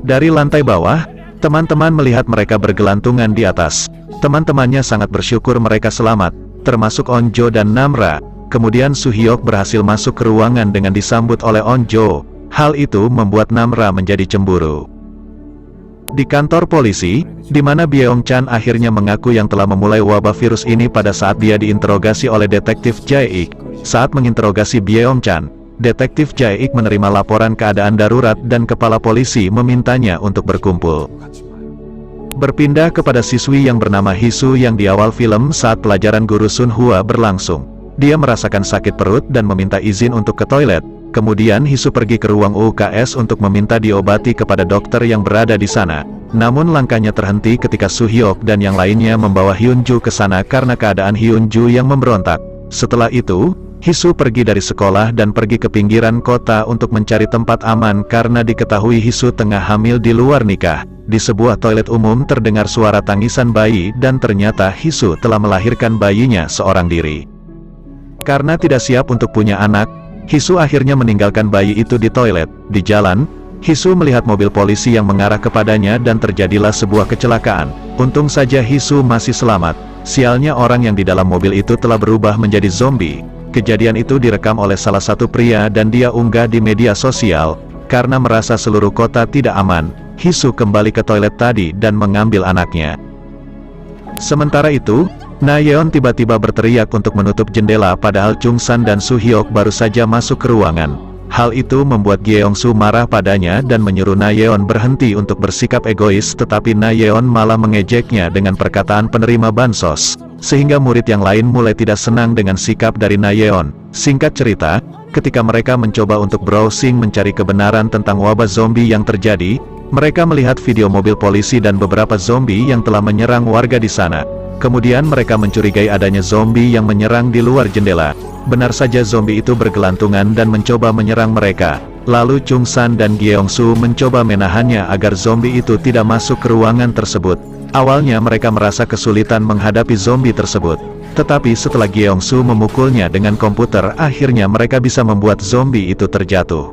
Dari lantai bawah, teman-teman melihat mereka bergelantungan di atas. Teman-temannya sangat bersyukur mereka selamat, termasuk Onjo dan Namra. Kemudian Soo-hyuk berhasil masuk ke ruangan dengan disambut oleh Onjo. Hal itu membuat Namra menjadi cemburu. Di kantor polisi, di mana Byeong-chan akhirnya mengaku yang telah memulai wabah virus ini pada saat dia diinterogasi oleh detektif Jae-ik. Saat menginterogasi Byeong-chan, detektif Jae-ik menerima laporan keadaan darurat dan kepala polisi memintanya untuk berkumpul. Berpindah kepada siswi yang bernama Hisu yang di awal film saat pelajaran guru Sun Hwa berlangsung. Dia merasakan sakit perut dan meminta izin untuk ke toilet. Kemudian Hisu pergi ke ruang UKS untuk meminta diobati kepada dokter yang berada di sana. Namun langkahnya terhenti ketika Soo-hyuk dan yang lainnya membawa Hyun-ju ke sana karena keadaan Hyun-ju yang memberontak. Setelah itu, Hisu pergi dari sekolah dan pergi ke pinggiran kota untuk mencari tempat aman karena diketahui Hisu tengah hamil di luar nikah. Di sebuah toilet umum terdengar suara tangisan bayi dan ternyata Hisu telah melahirkan bayinya seorang diri. Karena tidak siap untuk punya anak, Hisu akhirnya meninggalkan bayi itu di toilet. Di jalan, Hisu melihat mobil polisi yang mengarah kepadanya dan terjadilah sebuah kecelakaan. Untung saja Hisu masih selamat. Sialnya orang yang di dalam mobil itu telah berubah menjadi zombie. Kejadian itu direkam oleh salah satu pria dan dia unggah di media sosial. Karena merasa seluruh kota tidak aman, Hisu kembali ke toilet tadi dan mengambil anaknya. Sementara itu, Na-yeon tiba-tiba berteriak untuk menutup jendela padahal Chung-san dan Soo-hyuk baru saja masuk ke ruangan. Hal itu membuat Gyeong-su marah padanya dan menyuruh Na-yeon berhenti untuk bersikap egois, tetapi Na-yeon malah mengejeknya dengan perkataan penerima bansos. Sehingga murid yang lain mulai tidak senang dengan sikap dari Na-yeon. Singkat cerita, ketika mereka mencoba untuk browsing mencari kebenaran tentang wabah zombie yang terjadi, mereka melihat video mobil polisi dan beberapa zombie yang telah menyerang warga di sana. Kemudian mereka mencurigai adanya zombie yang menyerang di luar jendela. Benar saja zombie itu bergelantungan dan mencoba menyerang mereka. Lalu Chung San dan Gyeongsu mencoba menahannya agar zombie itu tidak masuk ke ruangan tersebut. Awalnya mereka merasa kesulitan menghadapi zombie tersebut. Tetapi setelah Gyeongsu memukulnya dengan komputer, akhirnya mereka bisa membuat zombie itu terjatuh.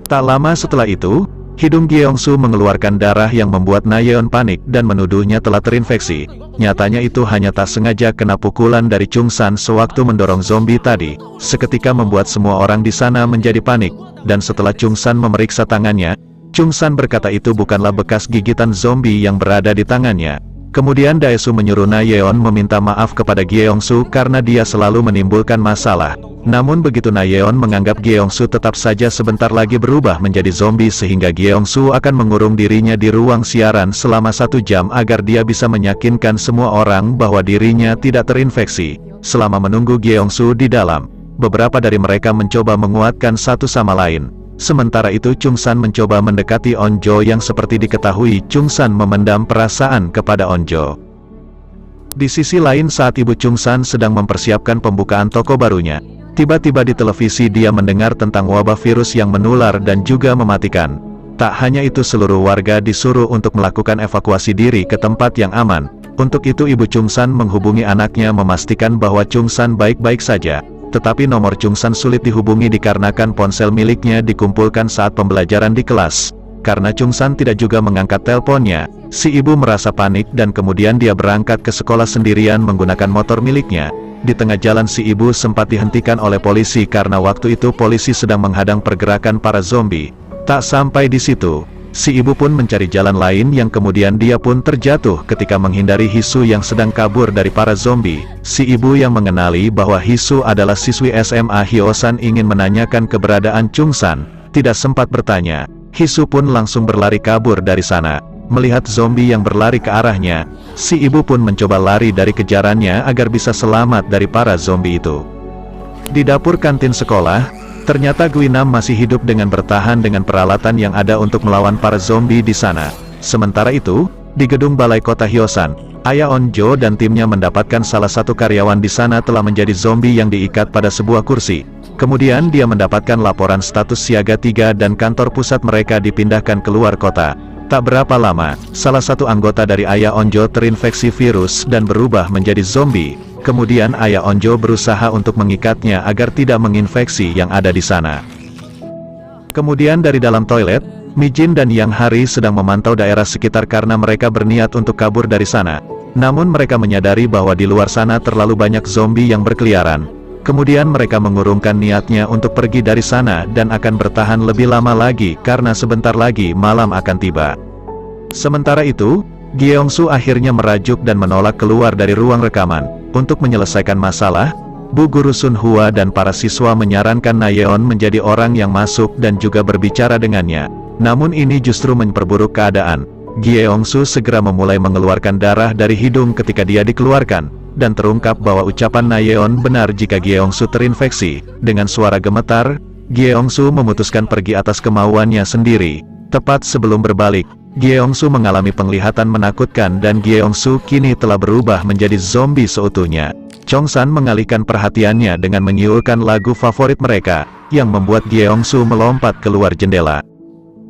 Tak lama setelah itu, hidung Gyeongsu mengeluarkan darah yang membuat Nayeon panik dan menuduhnya telah terinfeksi. Nyatanya itu hanya tak sengaja kena pukulan dari Chung San sewaktu mendorong zombie tadi. Seketika membuat semua orang di sana menjadi panik, dan setelah Chung San memeriksa tangannya, Chung San berkata itu bukanlah bekas gigitan zombie yang berada di tangannya. Kemudian Daesu menyuruh Nayeon meminta maaf kepada Gyeongsu karena dia selalu menimbulkan masalah. Namun begitu Nayeon menganggap Gyeongsu tetap saja sebentar lagi berubah menjadi zombie sehingga Gyeongsu akan mengurung dirinya di ruang siaran selama 1 jam agar dia bisa meyakinkan semua orang bahwa dirinya tidak terinfeksi. Selama menunggu Gyeongsu di dalam, beberapa dari mereka mencoba menguatkan satu sama lain. Sementara itu Chung San mencoba mendekati Onjo yang seperti diketahui Chung San memendam perasaan kepada Onjo. Di sisi lain saat Ibu Chung San sedang mempersiapkan pembukaan toko barunya, tiba-tiba di televisi dia mendengar tentang wabah virus yang menular dan juga mematikan. Tak hanya itu seluruh warga disuruh untuk melakukan evakuasi diri ke tempat yang aman. Untuk itu Ibu Chung San menghubungi anaknya memastikan bahwa Chung San baik-baik saja. Tetapi nomor Chung San sulit dihubungi dikarenakan ponsel miliknya dikumpulkan saat pembelajaran di kelas. Karena Chung San tidak juga mengangkat teleponnya, si ibu merasa panik dan kemudian dia berangkat ke sekolah sendirian menggunakan motor miliknya. Di tengah jalan si ibu sempat dihentikan oleh polisi karena waktu itu polisi sedang menghadang pergerakan para zombie. Tak sampai di situ, si ibu pun mencari jalan lain yang kemudian dia pun terjatuh ketika menghindari Hisu yang sedang kabur dari para zombie. Si ibu yang mengenali bahwa Hisu adalah siswi SMA Hyosan ingin menanyakan keberadaan Chung San, tidak sempat bertanya. Hisu pun langsung berlari kabur dari sana. Melihat zombie yang berlari ke arahnya, si ibu pun mencoba lari dari kejarannya agar bisa selamat dari para zombie itu. Di dapur kantin sekolah, ternyata Guinam masih hidup dengan bertahan dengan peralatan yang ada untuk melawan para zombie di sana. Sementara itu, di gedung balai kota Hyosan, Ayah Onjo dan timnya mendapatkan salah satu karyawan di sana telah menjadi zombie yang diikat pada sebuah kursi. Kemudian dia mendapatkan laporan status siaga 3 dan kantor pusat mereka dipindahkan keluar kota. Tak berapa lama, salah satu anggota dari Ayah Onjo terinfeksi virus dan berubah menjadi zombie. Kemudian Ayah Onjo berusaha untuk mengikatnya agar tidak menginfeksi yang ada di sana. Kemudian dari dalam toilet, Mijin dan Yang Hari sedang memantau daerah sekitar karena mereka berniat untuk kabur dari sana. Namun mereka menyadari bahwa di luar sana terlalu banyak zombie yang berkeliaran. Kemudian mereka mengurungkan niatnya untuk pergi dari sana dan akan bertahan lebih lama lagi karena sebentar lagi malam akan tiba. Sementara itu, Gyeongsu akhirnya merajuk dan menolak keluar dari ruang rekaman. Untuk menyelesaikan masalah, Bu Guru Sun Hua dan para siswa menyarankan Nayeon menjadi orang yang masuk dan juga berbicara dengannya. Namun ini justru memperburuk keadaan. Gyeongsu segera memulai mengeluarkan darah dari hidung ketika dia dikeluarkan, dan terungkap bahwa ucapan Nayeon benar jika Gyeongsu terinfeksi. Dengan suara gemetar, Gyeongsu memutuskan pergi atas kemauannya sendiri. Tepat sebelum berbalik, Gyeongsu mengalami penglihatan menakutkan dan Gyeongsu kini telah berubah menjadi zombie seutuhnya. Chung San mengalihkan perhatiannya dengan menyiulkan lagu favorit mereka, yang membuat Gyeongsu melompat keluar jendela.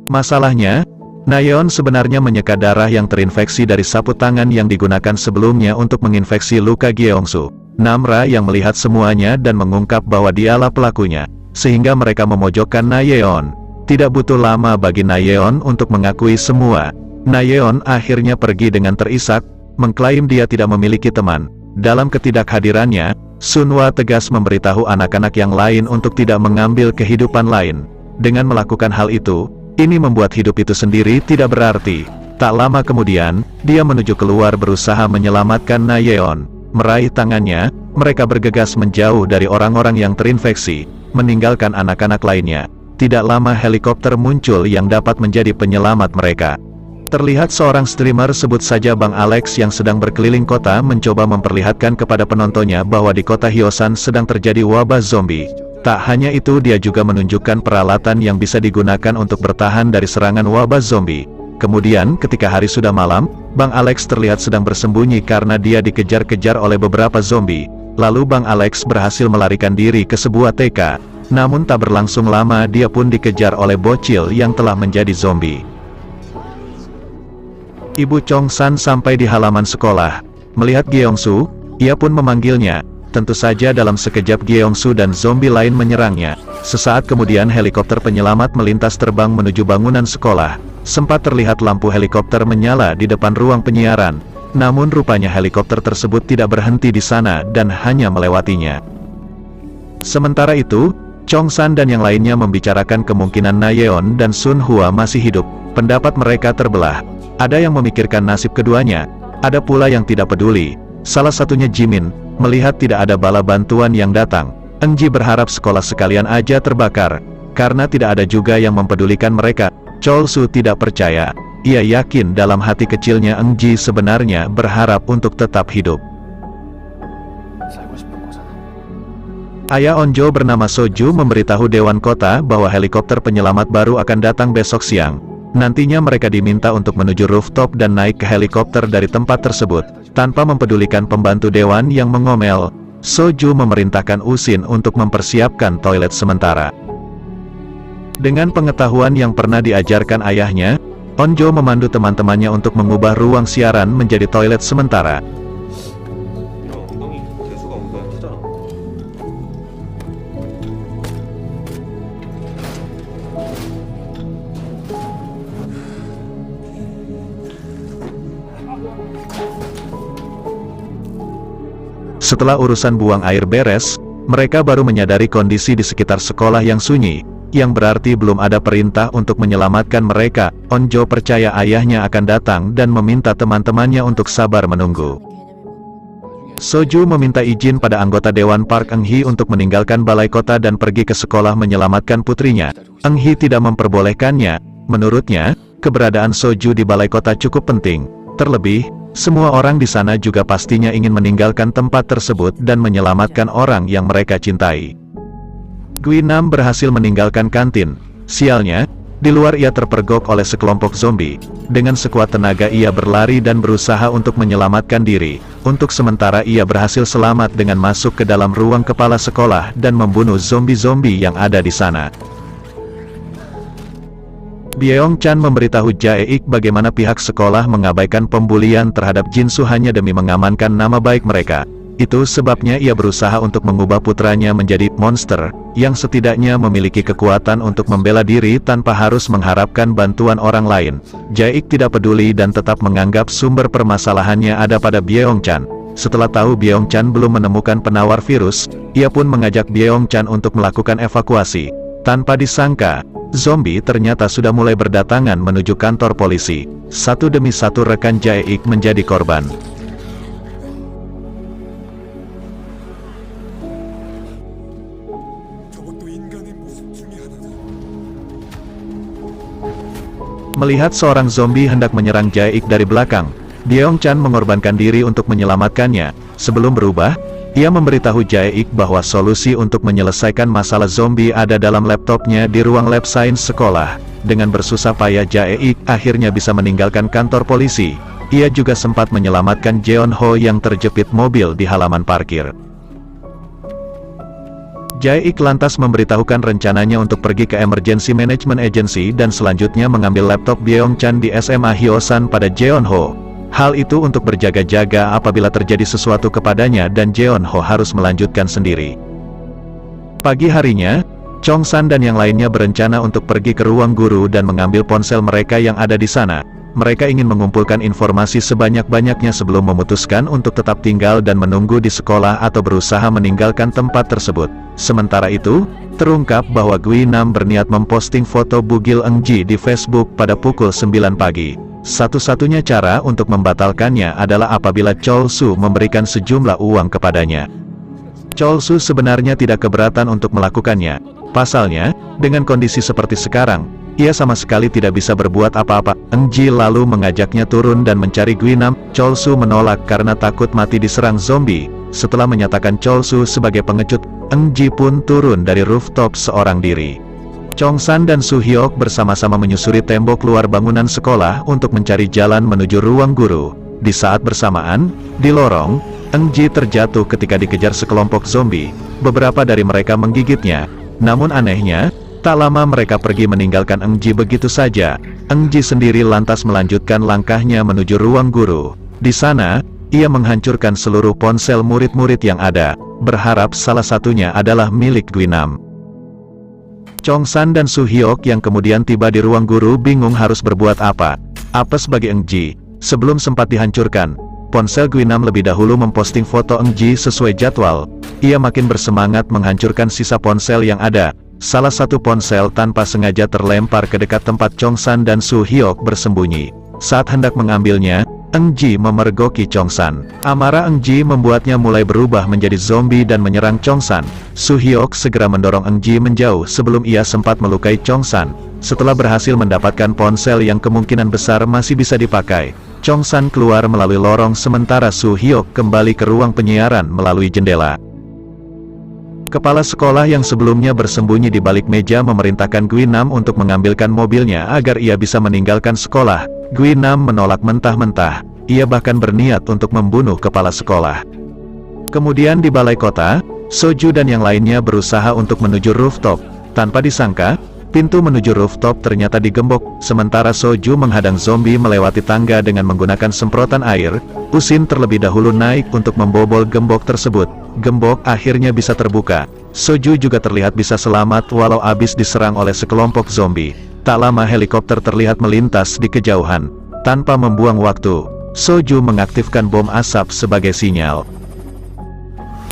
Masalahnya, Nayeon sebenarnya menyeka darah yang terinfeksi dari sapu tangan yang digunakan sebelumnya untuk menginfeksi luka Gyeongsu. Namra yang melihat semuanya dan mengungkap bahwa dialah pelakunya, sehingga mereka memojokkan Nayeon. Tidak butuh lama bagi Nayeon untuk mengakui semua. Nayeon akhirnya pergi dengan terisak, mengklaim dia tidak memiliki teman. Dalam ketidakhadirannya, Sunhwa tegas memberitahu anak-anak yang lain untuk tidak mengambil kehidupan lain. Dengan melakukan hal itu, ini membuat hidup itu sendiri tidak berarti. Tak lama kemudian, dia menuju keluar berusaha menyelamatkan Nayeon. Meraih tangannya, mereka bergegas menjauh dari orang-orang yang terinfeksi, meninggalkan anak-anak lainnya. Tidak lama helikopter muncul yang dapat menjadi penyelamat mereka. Terlihat seorang streamer sebut saja Bang Alex yang sedang berkeliling kota mencoba memperlihatkan kepada penontonnya bahwa di kota Hyosan sedang terjadi wabah zombie. Tak hanya itu dia juga menunjukkan peralatan yang bisa digunakan untuk bertahan dari serangan wabah zombie. Kemudian ketika hari sudah malam, Bang Alex terlihat sedang bersembunyi karena dia dikejar-kejar oleh beberapa zombie. Lalu Bang Alex berhasil melarikan diri ke sebuah TK. Namun tak berlangsung lama dia pun dikejar oleh bocil yang telah menjadi zombie. Ibu Chong San sampai di halaman sekolah. Melihat Gyeongsu, ia pun memanggilnya. Tentu saja dalam sekejap Gyeongsu dan zombie lain menyerangnya. Sesaat kemudian helikopter penyelamat melintas terbang menuju bangunan sekolah. Sempat terlihat lampu helikopter menyala di depan ruang penyiaran. Namun rupanya helikopter tersebut tidak berhenti di sana dan hanya melewatinya. Sementara itu, Chong San dan yang lainnya membicarakan kemungkinan Nayeon dan Sun Hua masih hidup. Pendapat mereka terbelah. Ada yang memikirkan nasib keduanya, ada pula yang tidak peduli. Salah satunya Jimin, melihat tidak ada bala bantuan yang datang. Engji berharap sekolah sekalian aja terbakar, karena tidak ada juga yang mempedulikan mereka. Cholsu tidak percaya. Ia yakin dalam hati kecilnya Engji sebenarnya berharap untuk tetap hidup. Ayah Onjo bernama Soju memberitahu Dewan Kota bahwa helikopter penyelamat baru akan datang besok siang. Nantinya mereka diminta untuk menuju rooftop dan naik ke helikopter dari tempat tersebut. Tanpa mempedulikan pembantu Dewan yang mengomel, Soju memerintahkan Usin untuk mempersiapkan toilet sementara. Dengan pengetahuan yang pernah diajarkan ayahnya, Onjo memandu teman-temannya untuk mengubah ruang siaran menjadi toilet sementara. Setelah urusan buang air beres, mereka baru menyadari kondisi di sekitar sekolah yang sunyi, yang berarti belum ada perintah untuk menyelamatkan mereka. Onjo percaya ayahnya akan datang dan meminta teman-temannya untuk sabar menunggu. Soju meminta izin pada anggota Dewan Park Eunghee untuk meninggalkan balai kota dan pergi ke sekolah menyelamatkan putrinya. Eunghee tidak memperbolehkannya. Menurutnya, keberadaan Soju di balai kota cukup penting. Terlebih, semua orang di sana juga pastinya ingin meninggalkan tempat tersebut dan menyelamatkan orang yang mereka cintai. Guinam berhasil meninggalkan kantin. Sialnya, di luar ia terpergok oleh sekelompok zombie. Dengan sekuat tenaga ia berlari dan berusaha untuk menyelamatkan diri. Untuk sementara ia berhasil selamat dengan masuk ke dalam ruang kepala sekolah dan membunuh zombie-zombie yang ada di sana. Byeong-chan memberitahu Jae-ik bagaimana pihak sekolah mengabaikan pembulian terhadap Jinsu hanya demi mengamankan nama baik mereka. Itu sebabnya ia berusaha untuk mengubah putranya menjadi monster, yang setidaknya memiliki kekuatan untuk membela diri tanpa harus mengharapkan bantuan orang lain. Jae-ik tidak peduli dan tetap menganggap sumber permasalahannya ada pada Byeong-chan. Setelah tahu Byeong-chan belum menemukan penawar virus, ia pun mengajak Byeong-chan untuk melakukan evakuasi. Tanpa disangka, zombie ternyata sudah mulai berdatangan menuju kantor polisi. Satu demi satu rekan Jae-ik menjadi korban. Melihat seorang zombie hendak menyerang Jae-ik dari belakang, Byeong-chan mengorbankan diri untuk menyelamatkannya. Sebelum berubah, ia memberitahu Jae-ik bahwa solusi untuk menyelesaikan masalah zombie ada dalam laptopnya di ruang lab sains sekolah. Dengan bersusah payah Jae-ik akhirnya bisa meninggalkan kantor polisi. Ia juga sempat menyelamatkan Jeon-ho yang terjepit mobil di halaman parkir. Jae-ik lantas memberitahukan rencananya untuk pergi ke Emergency Management Agency dan selanjutnya mengambil laptop Byeong-chan di SMA Hyosan pada Jeon-ho. Hal itu untuk berjaga-jaga apabila terjadi sesuatu kepadanya dan Jeon-ho harus melanjutkan sendiri. Pagi harinya, Chong San dan yang lainnya berencana untuk pergi ke ruang guru dan mengambil ponsel mereka yang ada di sana. Mereka ingin mengumpulkan informasi sebanyak-banyaknya sebelum memutuskan untuk tetap tinggal dan menunggu di sekolah atau berusaha meninggalkan tempat tersebut. Sementara itu, terungkap bahwa Guinam berniat memposting foto bugil Engji di Facebook pada pukul 9 pagi. Satu-satunya cara untuk membatalkannya adalah apabila Cholsu memberikan sejumlah uang kepadanya. Cholsu sebenarnya tidak keberatan untuk melakukannya. Pasalnya, dengan kondisi seperti sekarang, ia sama sekali tidak bisa berbuat apa-apa. Engji lalu mengajaknya turun dan mencari Guinam. Cholsu menolak karena takut mati diserang zombie. Setelah menyatakan Cholsu sebagai pengecut, Engji pun turun dari rooftop seorang diri. Chongsan dan Su-hyuk bersama-sama menyusuri tembok luar bangunan sekolah untuk mencari jalan menuju ruang guru. Di saat bersamaan, di lorong, Eng-ji terjatuh ketika dikejar sekelompok zombie. Beberapa dari mereka menggigitnya. Namun anehnya, tak lama mereka pergi meninggalkan Eng-ji begitu saja. Eng-ji sendiri lantas melanjutkan langkahnya menuju ruang guru. Di sana, ia menghancurkan seluruh ponsel murid-murid yang ada, berharap salah satunya adalah milik Guinam. Chongsan dan Su-hyuk yang kemudian tiba di ruang guru bingung harus berbuat apa. Apes bagi Eng-ji, sebelum sempat dihancurkan, ponsel Guinam lebih dahulu memposting foto Eng-ji sesuai jadwal. Ia makin bersemangat menghancurkan sisa ponsel yang ada. Salah satu ponsel tanpa sengaja terlempar ke dekat tempat Chongsan dan Su-hyuk bersembunyi. Saat hendak mengambilnya, Eng-ji memergoki Chongsan. Amarah Eng-ji membuatnya mulai berubah menjadi zombie dan menyerang Chongsan. Su-hyuk segera mendorong Eng-ji menjauh sebelum ia sempat melukai Chongsan. Setelah berhasil mendapatkan ponsel yang kemungkinan besar masih bisa dipakai, Chongsan keluar melalui lorong sementara Su-hyuk kembali ke ruang penyiaran melalui jendela. Kepala sekolah yang sebelumnya bersembunyi di balik meja memerintahkan Guinam untuk mengambilkan mobilnya agar ia bisa meninggalkan sekolah. Guinam menolak mentah-mentah, ia bahkan berniat untuk membunuh kepala sekolah. Kemudian di balai kota, Soju dan yang lainnya berusaha untuk menuju rooftop. Tanpa disangka, pintu menuju rooftop ternyata digembok, sementara Soju menghadang zombie melewati tangga dengan menggunakan semprotan air. Usin terlebih dahulu naik untuk membobol gembok tersebut. Gembok akhirnya bisa terbuka. Soju juga terlihat bisa selamat walau habis diserang oleh sekelompok zombie. Tak lama helikopter terlihat melintas di kejauhan. Tanpa membuang waktu, Soju mengaktifkan bom asap sebagai sinyal.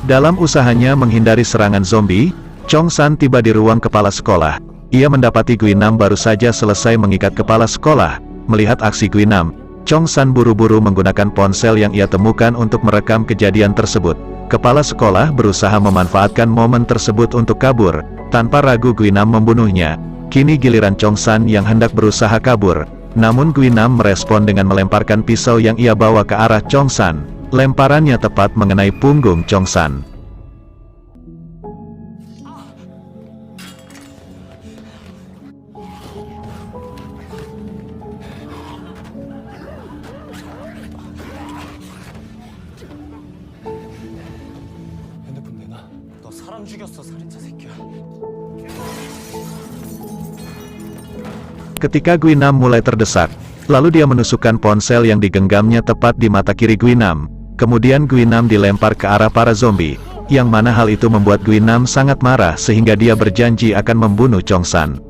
Dalam usahanya menghindari serangan zombie, Chongsan tiba di ruang kepala sekolah. Ia mendapati Guinam baru saja selesai mengikat kepala sekolah. Melihat aksi Guinam, Chongsan buru-buru menggunakan ponsel yang ia temukan untuk merekam kejadian tersebut. Kepala sekolah berusaha memanfaatkan momen tersebut untuk kabur. Tanpa ragu Guinam membunuhnya. Kini giliran Chongsan yang hendak berusaha kabur. Namun Guinam merespon dengan melemparkan pisau yang ia bawa ke arah Chongsan. Lemparannya tepat mengenai punggung Chongsan. 핸드폰 내놔. 너 사람 죽였어, 살인자 새끼야. Ketika Guinam mulai terdesak, lalu dia menusukkan ponsel yang digenggamnya tepat di mata kiri Guinam. Kemudian Guinam dilempar ke arah para zombie, yang mana hal itu membuat Guinam sangat marah sehingga dia berjanji akan membunuh Chongsan.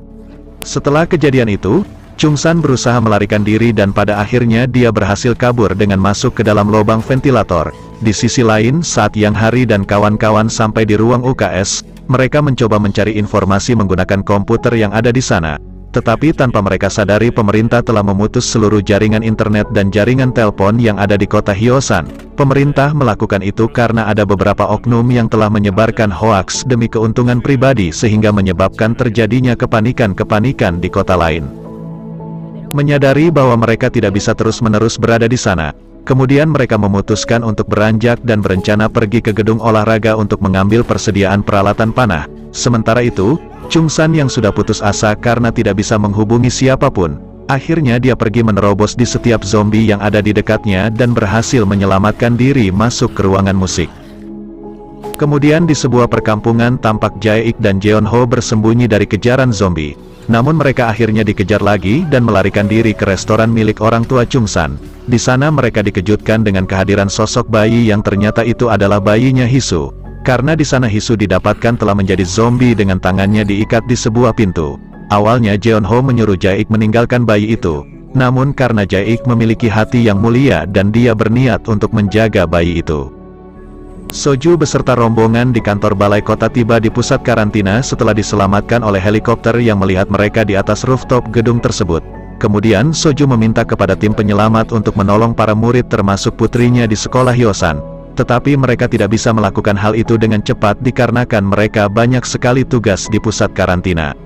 Setelah kejadian itu, Chongsan berusaha melarikan diri dan pada akhirnya dia berhasil kabur dengan masuk ke dalam lubang ventilator. Di sisi lain, saat Yang Hari dan kawan-kawan sampai di ruang UKS, mereka mencoba mencari informasi menggunakan komputer yang ada di sana. Tetapi tanpa mereka sadari pemerintah telah memutus seluruh jaringan internet dan jaringan telepon yang ada di kota Hyosan. Pemerintah melakukan itu karena ada beberapa oknum yang telah menyebarkan hoaks demi keuntungan pribadi sehingga menyebabkan terjadinya kepanikan-kepanikan di kota lain. Menyadari bahwa mereka tidak bisa terus-menerus berada di sana, kemudian mereka memutuskan untuk beranjak dan berencana pergi ke gedung olahraga untuk mengambil persediaan peralatan panah. Sementara itu, Chongsan yang sudah putus asa karena tidak bisa menghubungi siapapun, akhirnya dia pergi menerobos di setiap zombie yang ada di dekatnya dan berhasil menyelamatkan diri masuk ke ruangan musik. Kemudian di sebuah perkampungan tampak Jae-ik dan Jeon-ho bersembunyi dari kejaran zombie. Namun mereka akhirnya dikejar lagi dan melarikan diri ke restoran milik orang tua Chongsan. Di sana mereka dikejutkan dengan kehadiran sosok bayi yang ternyata itu adalah bayinya Hisu. Karena di sana Hisu didapatkan telah menjadi zombie dengan tangannya diikat di sebuah pintu. Awalnya Jeon-ho menyuruh Jae-ik meninggalkan bayi itu. Namun karena Jae-ik memiliki hati yang mulia dan dia berniat untuk menjaga bayi itu. Soju beserta rombongan di kantor balai kota tiba di pusat karantina setelah diselamatkan oleh helikopter yang melihat mereka di atas rooftop gedung tersebut. Kemudian Soju meminta kepada tim penyelamat untuk menolong para murid termasuk putrinya di sekolah Hyosan. Tetapi mereka tidak bisa melakukan hal itu dengan cepat dikarenakan mereka banyak sekali tugas di pusat karantina.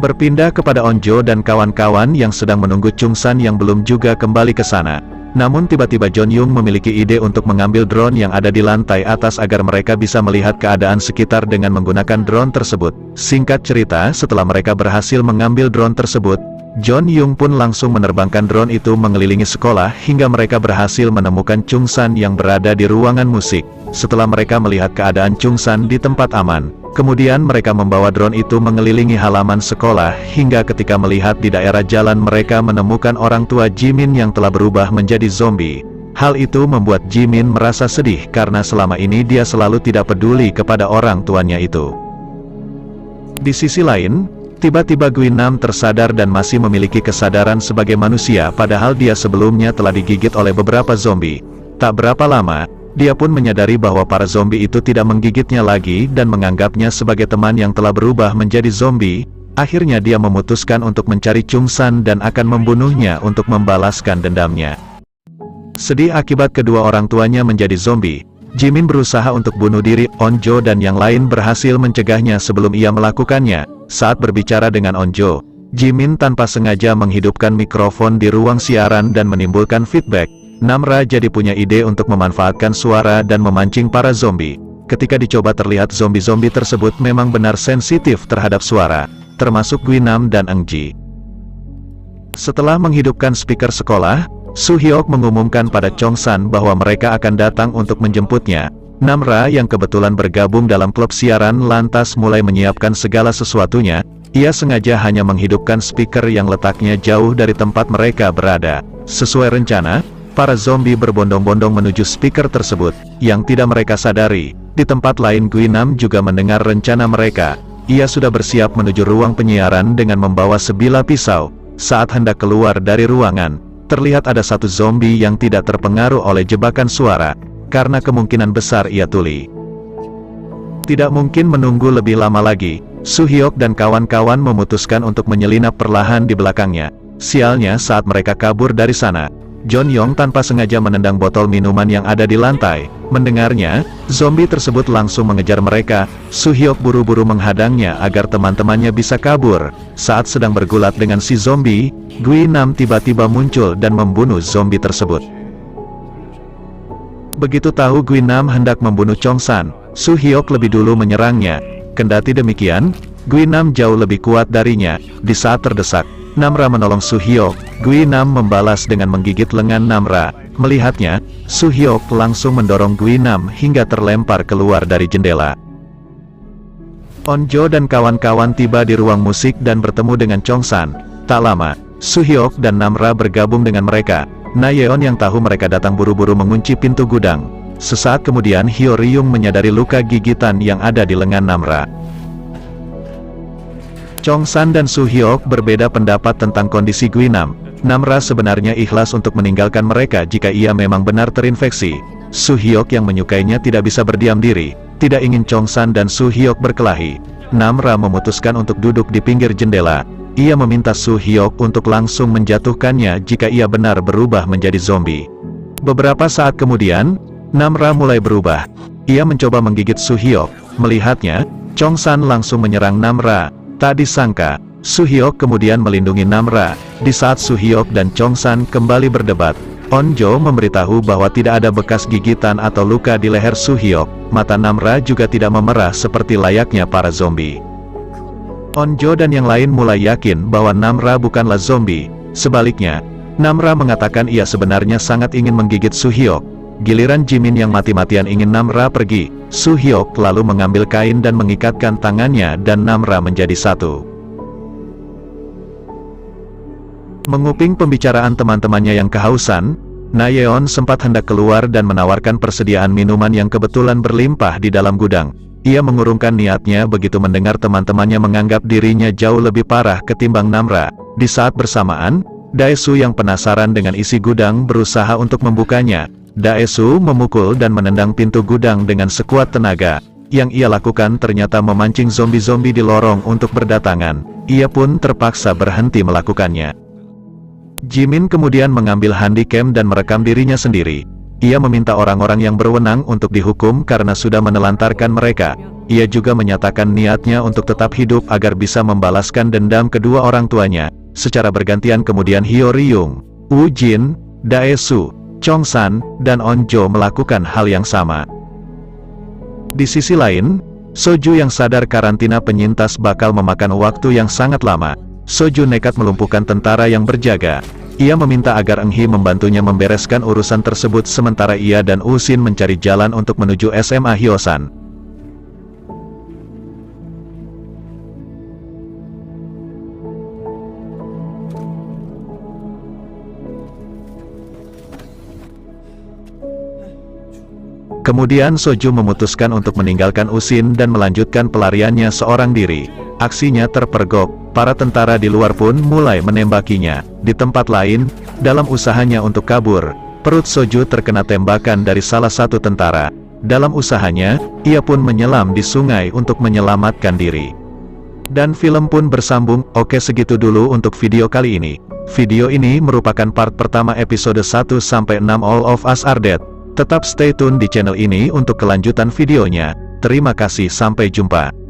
Berpindah kepada Onjo dan kawan-kawan yang sedang menunggu Chongsan yang belum juga kembali ke sana. Namun tiba-tiba John Young memiliki ide untuk mengambil drone yang ada di lantai atas agar mereka bisa melihat keadaan sekitar dengan menggunakan drone tersebut. Singkat cerita, setelah mereka berhasil mengambil drone tersebut, John Young pun langsung menerbangkan drone itu mengelilingi sekolah hingga mereka berhasil menemukan Chung San yang berada di ruangan musik. Setelah mereka melihat keadaan Chung San di tempat aman, kemudian mereka membawa drone itu mengelilingi halaman sekolah hingga ketika melihat di daerah jalan mereka menemukan orang tua Jimin yang telah berubah menjadi zombie. Hal itu membuat Jimin merasa sedih karena selama ini dia selalu tidak peduli kepada orang tuanya itu. Di sisi lain, tiba-tiba Guinam tersadar dan masih memiliki kesadaran sebagai manusia padahal dia sebelumnya telah digigit oleh beberapa zombie. Tak berapa lama, dia pun menyadari bahwa para zombie itu tidak menggigitnya lagi dan menganggapnya sebagai teman yang telah berubah menjadi zombie. Akhirnya dia memutuskan untuk mencari Chung San dan akan membunuhnya untuk membalaskan dendamnya. Sedih akibat kedua orang tuanya menjadi zombie, Jimin berusaha untuk bunuh diri. Onjo dan yang lain berhasil mencegahnya sebelum ia melakukannya. Saat berbicara dengan Onjo, Jimin tanpa sengaja menghidupkan mikrofon di ruang siaran dan menimbulkan feedback. Namra jadi punya ide untuk memanfaatkan suara dan memancing para zombie. Ketika dicoba terlihat zombie-zombie tersebut memang benar sensitif terhadap suara, termasuk Guinam dan Engji. Setelah menghidupkan speaker sekolah, Suhyok mengumumkan pada Chung San bahwa mereka akan datang untuk menjemputnya. Namra yang kebetulan bergabung dalam klub siaran lantas mulai menyiapkan segala sesuatunya. Ia sengaja hanya menghidupkan speaker yang letaknya jauh dari tempat mereka berada. Sesuai rencana, para zombie berbondong-bondong menuju speaker tersebut. Yang tidak mereka sadari, di tempat lain Guinam juga mendengar rencana mereka. Ia sudah bersiap menuju ruang penyiaran dengan membawa sebilah pisau. Saat hendak keluar dari ruangan, terlihat ada satu zombie yang tidak terpengaruh oleh jebakan suara, karena kemungkinan besar ia tuli. Tidak mungkin menunggu lebih lama lagi, Suhyok dan kawan-kawan memutuskan untuk menyelinap perlahan di belakangnya. Sialnya saat mereka kabur dari sana, John Young tanpa sengaja menendang botol minuman yang ada di lantai. Mendengarnya, zombie tersebut langsung mengejar mereka. Suhyok buru-buru menghadangnya agar teman-temannya bisa kabur. Saat sedang bergulat dengan si zombie, Guinam tiba-tiba muncul dan membunuh zombie tersebut. Begitu tahu Guinam hendak membunuh Chung San, Suhyok lebih dulu menyerangnya. Kendati demikian, Guinam jauh lebih kuat darinya. Di saat terdesak, Namra menolong Suhyok. Guinam membalas dengan menggigit lengan Namra. Melihatnya, Suhyok langsung mendorong Guinam hingga terlempar keluar dari jendela. Onjo dan kawan-kawan tiba di ruang musik dan bertemu dengan Chung San. Tak lama, Suhyok dan Namra bergabung dengan mereka. Nayeon yang tahu mereka datang buru-buru mengunci pintu gudang. Sesaat kemudian Hyo Ryung menyadari luka gigitan yang ada di lengan Namra. Chung San dan Suhyok berbeda pendapat tentang kondisi Guinam. Namra sebenarnya ikhlas untuk meninggalkan mereka jika ia memang benar terinfeksi. Suhyok yang menyukainya tidak bisa berdiam diri, tidak ingin Chung San dan Suhyok berkelahi. Namra memutuskan untuk duduk di pinggir jendela. Ia meminta Suhyok untuk langsung menjatuhkannya jika ia benar berubah menjadi zombie. Beberapa saat kemudian, Namra mulai berubah. Ia mencoba menggigit Suhyok. Melihatnya, Chung San langsung menyerang Namra. Tak disangka, Suhyok kemudian melindungi Namra. Di saat Suhyok dan Chung San kembali berdebat, Onjo memberitahu bahwa tidak ada bekas gigitan atau luka di leher Suhyok. Mata Namra juga tidak memerah seperti layaknya para zombie. Onjo dan yang lain mulai yakin bahwa Namra bukanlah zombie. Sebaliknya, Namra mengatakan ia sebenarnya sangat ingin menggigit Suhyok. Giliran Jimin yang mati-matian ingin Namra pergi, Suhyok lalu mengambil kain dan mengikatkan tangannya dan Namra menjadi satu. Menguping pembicaraan teman-temannya yang kehausan, Nayeon sempat hendak keluar dan menawarkan persediaan minuman yang kebetulan berlimpah di dalam gudang. Ia mengurungkan niatnya begitu mendengar teman-temannya menganggap dirinya jauh lebih parah ketimbang Namra. Di saat bersamaan, Daesu yang penasaran dengan isi gudang berusaha untuk membukanya. Daesu memukul dan menendang pintu gudang dengan sekuat tenaga. Yang ia lakukan ternyata memancing zombie-zombie di lorong untuk berdatangan. Ia pun terpaksa berhenti melakukannya. Jimin kemudian mengambil handycam dan merekam dirinya sendiri. Ia meminta orang-orang yang berwenang untuk dihukum karena sudah menelantarkan mereka. Ia juga menyatakan niatnya untuk tetap hidup agar bisa membalaskan dendam kedua orang tuanya. Secara bergantian kemudian Hyo Ryung, Woo Jin, Daesu, Chongsan, dan Onjo melakukan hal yang sama. Di sisi lain, Soju yang sadar karantina penyintas bakal memakan waktu yang sangat lama. Soju nekat melumpuhkan tentara yang berjaga. Ia meminta agar Eng Hee membantunya membereskan urusan tersebut sementara ia dan Usin mencari jalan untuk menuju SMA Hyosan. Kemudian Soju memutuskan untuk meninggalkan Usin dan melanjutkan pelariannya seorang diri. Aksinya terpergok, para tentara di luar pun mulai menembakinya. Di tempat lain, dalam usahanya untuk kabur, perut Soju terkena tembakan dari salah satu tentara. Dalam usahanya, ia pun menyelam di sungai untuk menyelamatkan diri. Dan film pun bersambung. Oke, segitu dulu untuk video kali ini. Video ini merupakan part pertama episode 1-6 All of Us Are Dead. Tetap stay tune di channel ini untuk kelanjutan videonya. Terima kasih, sampai jumpa.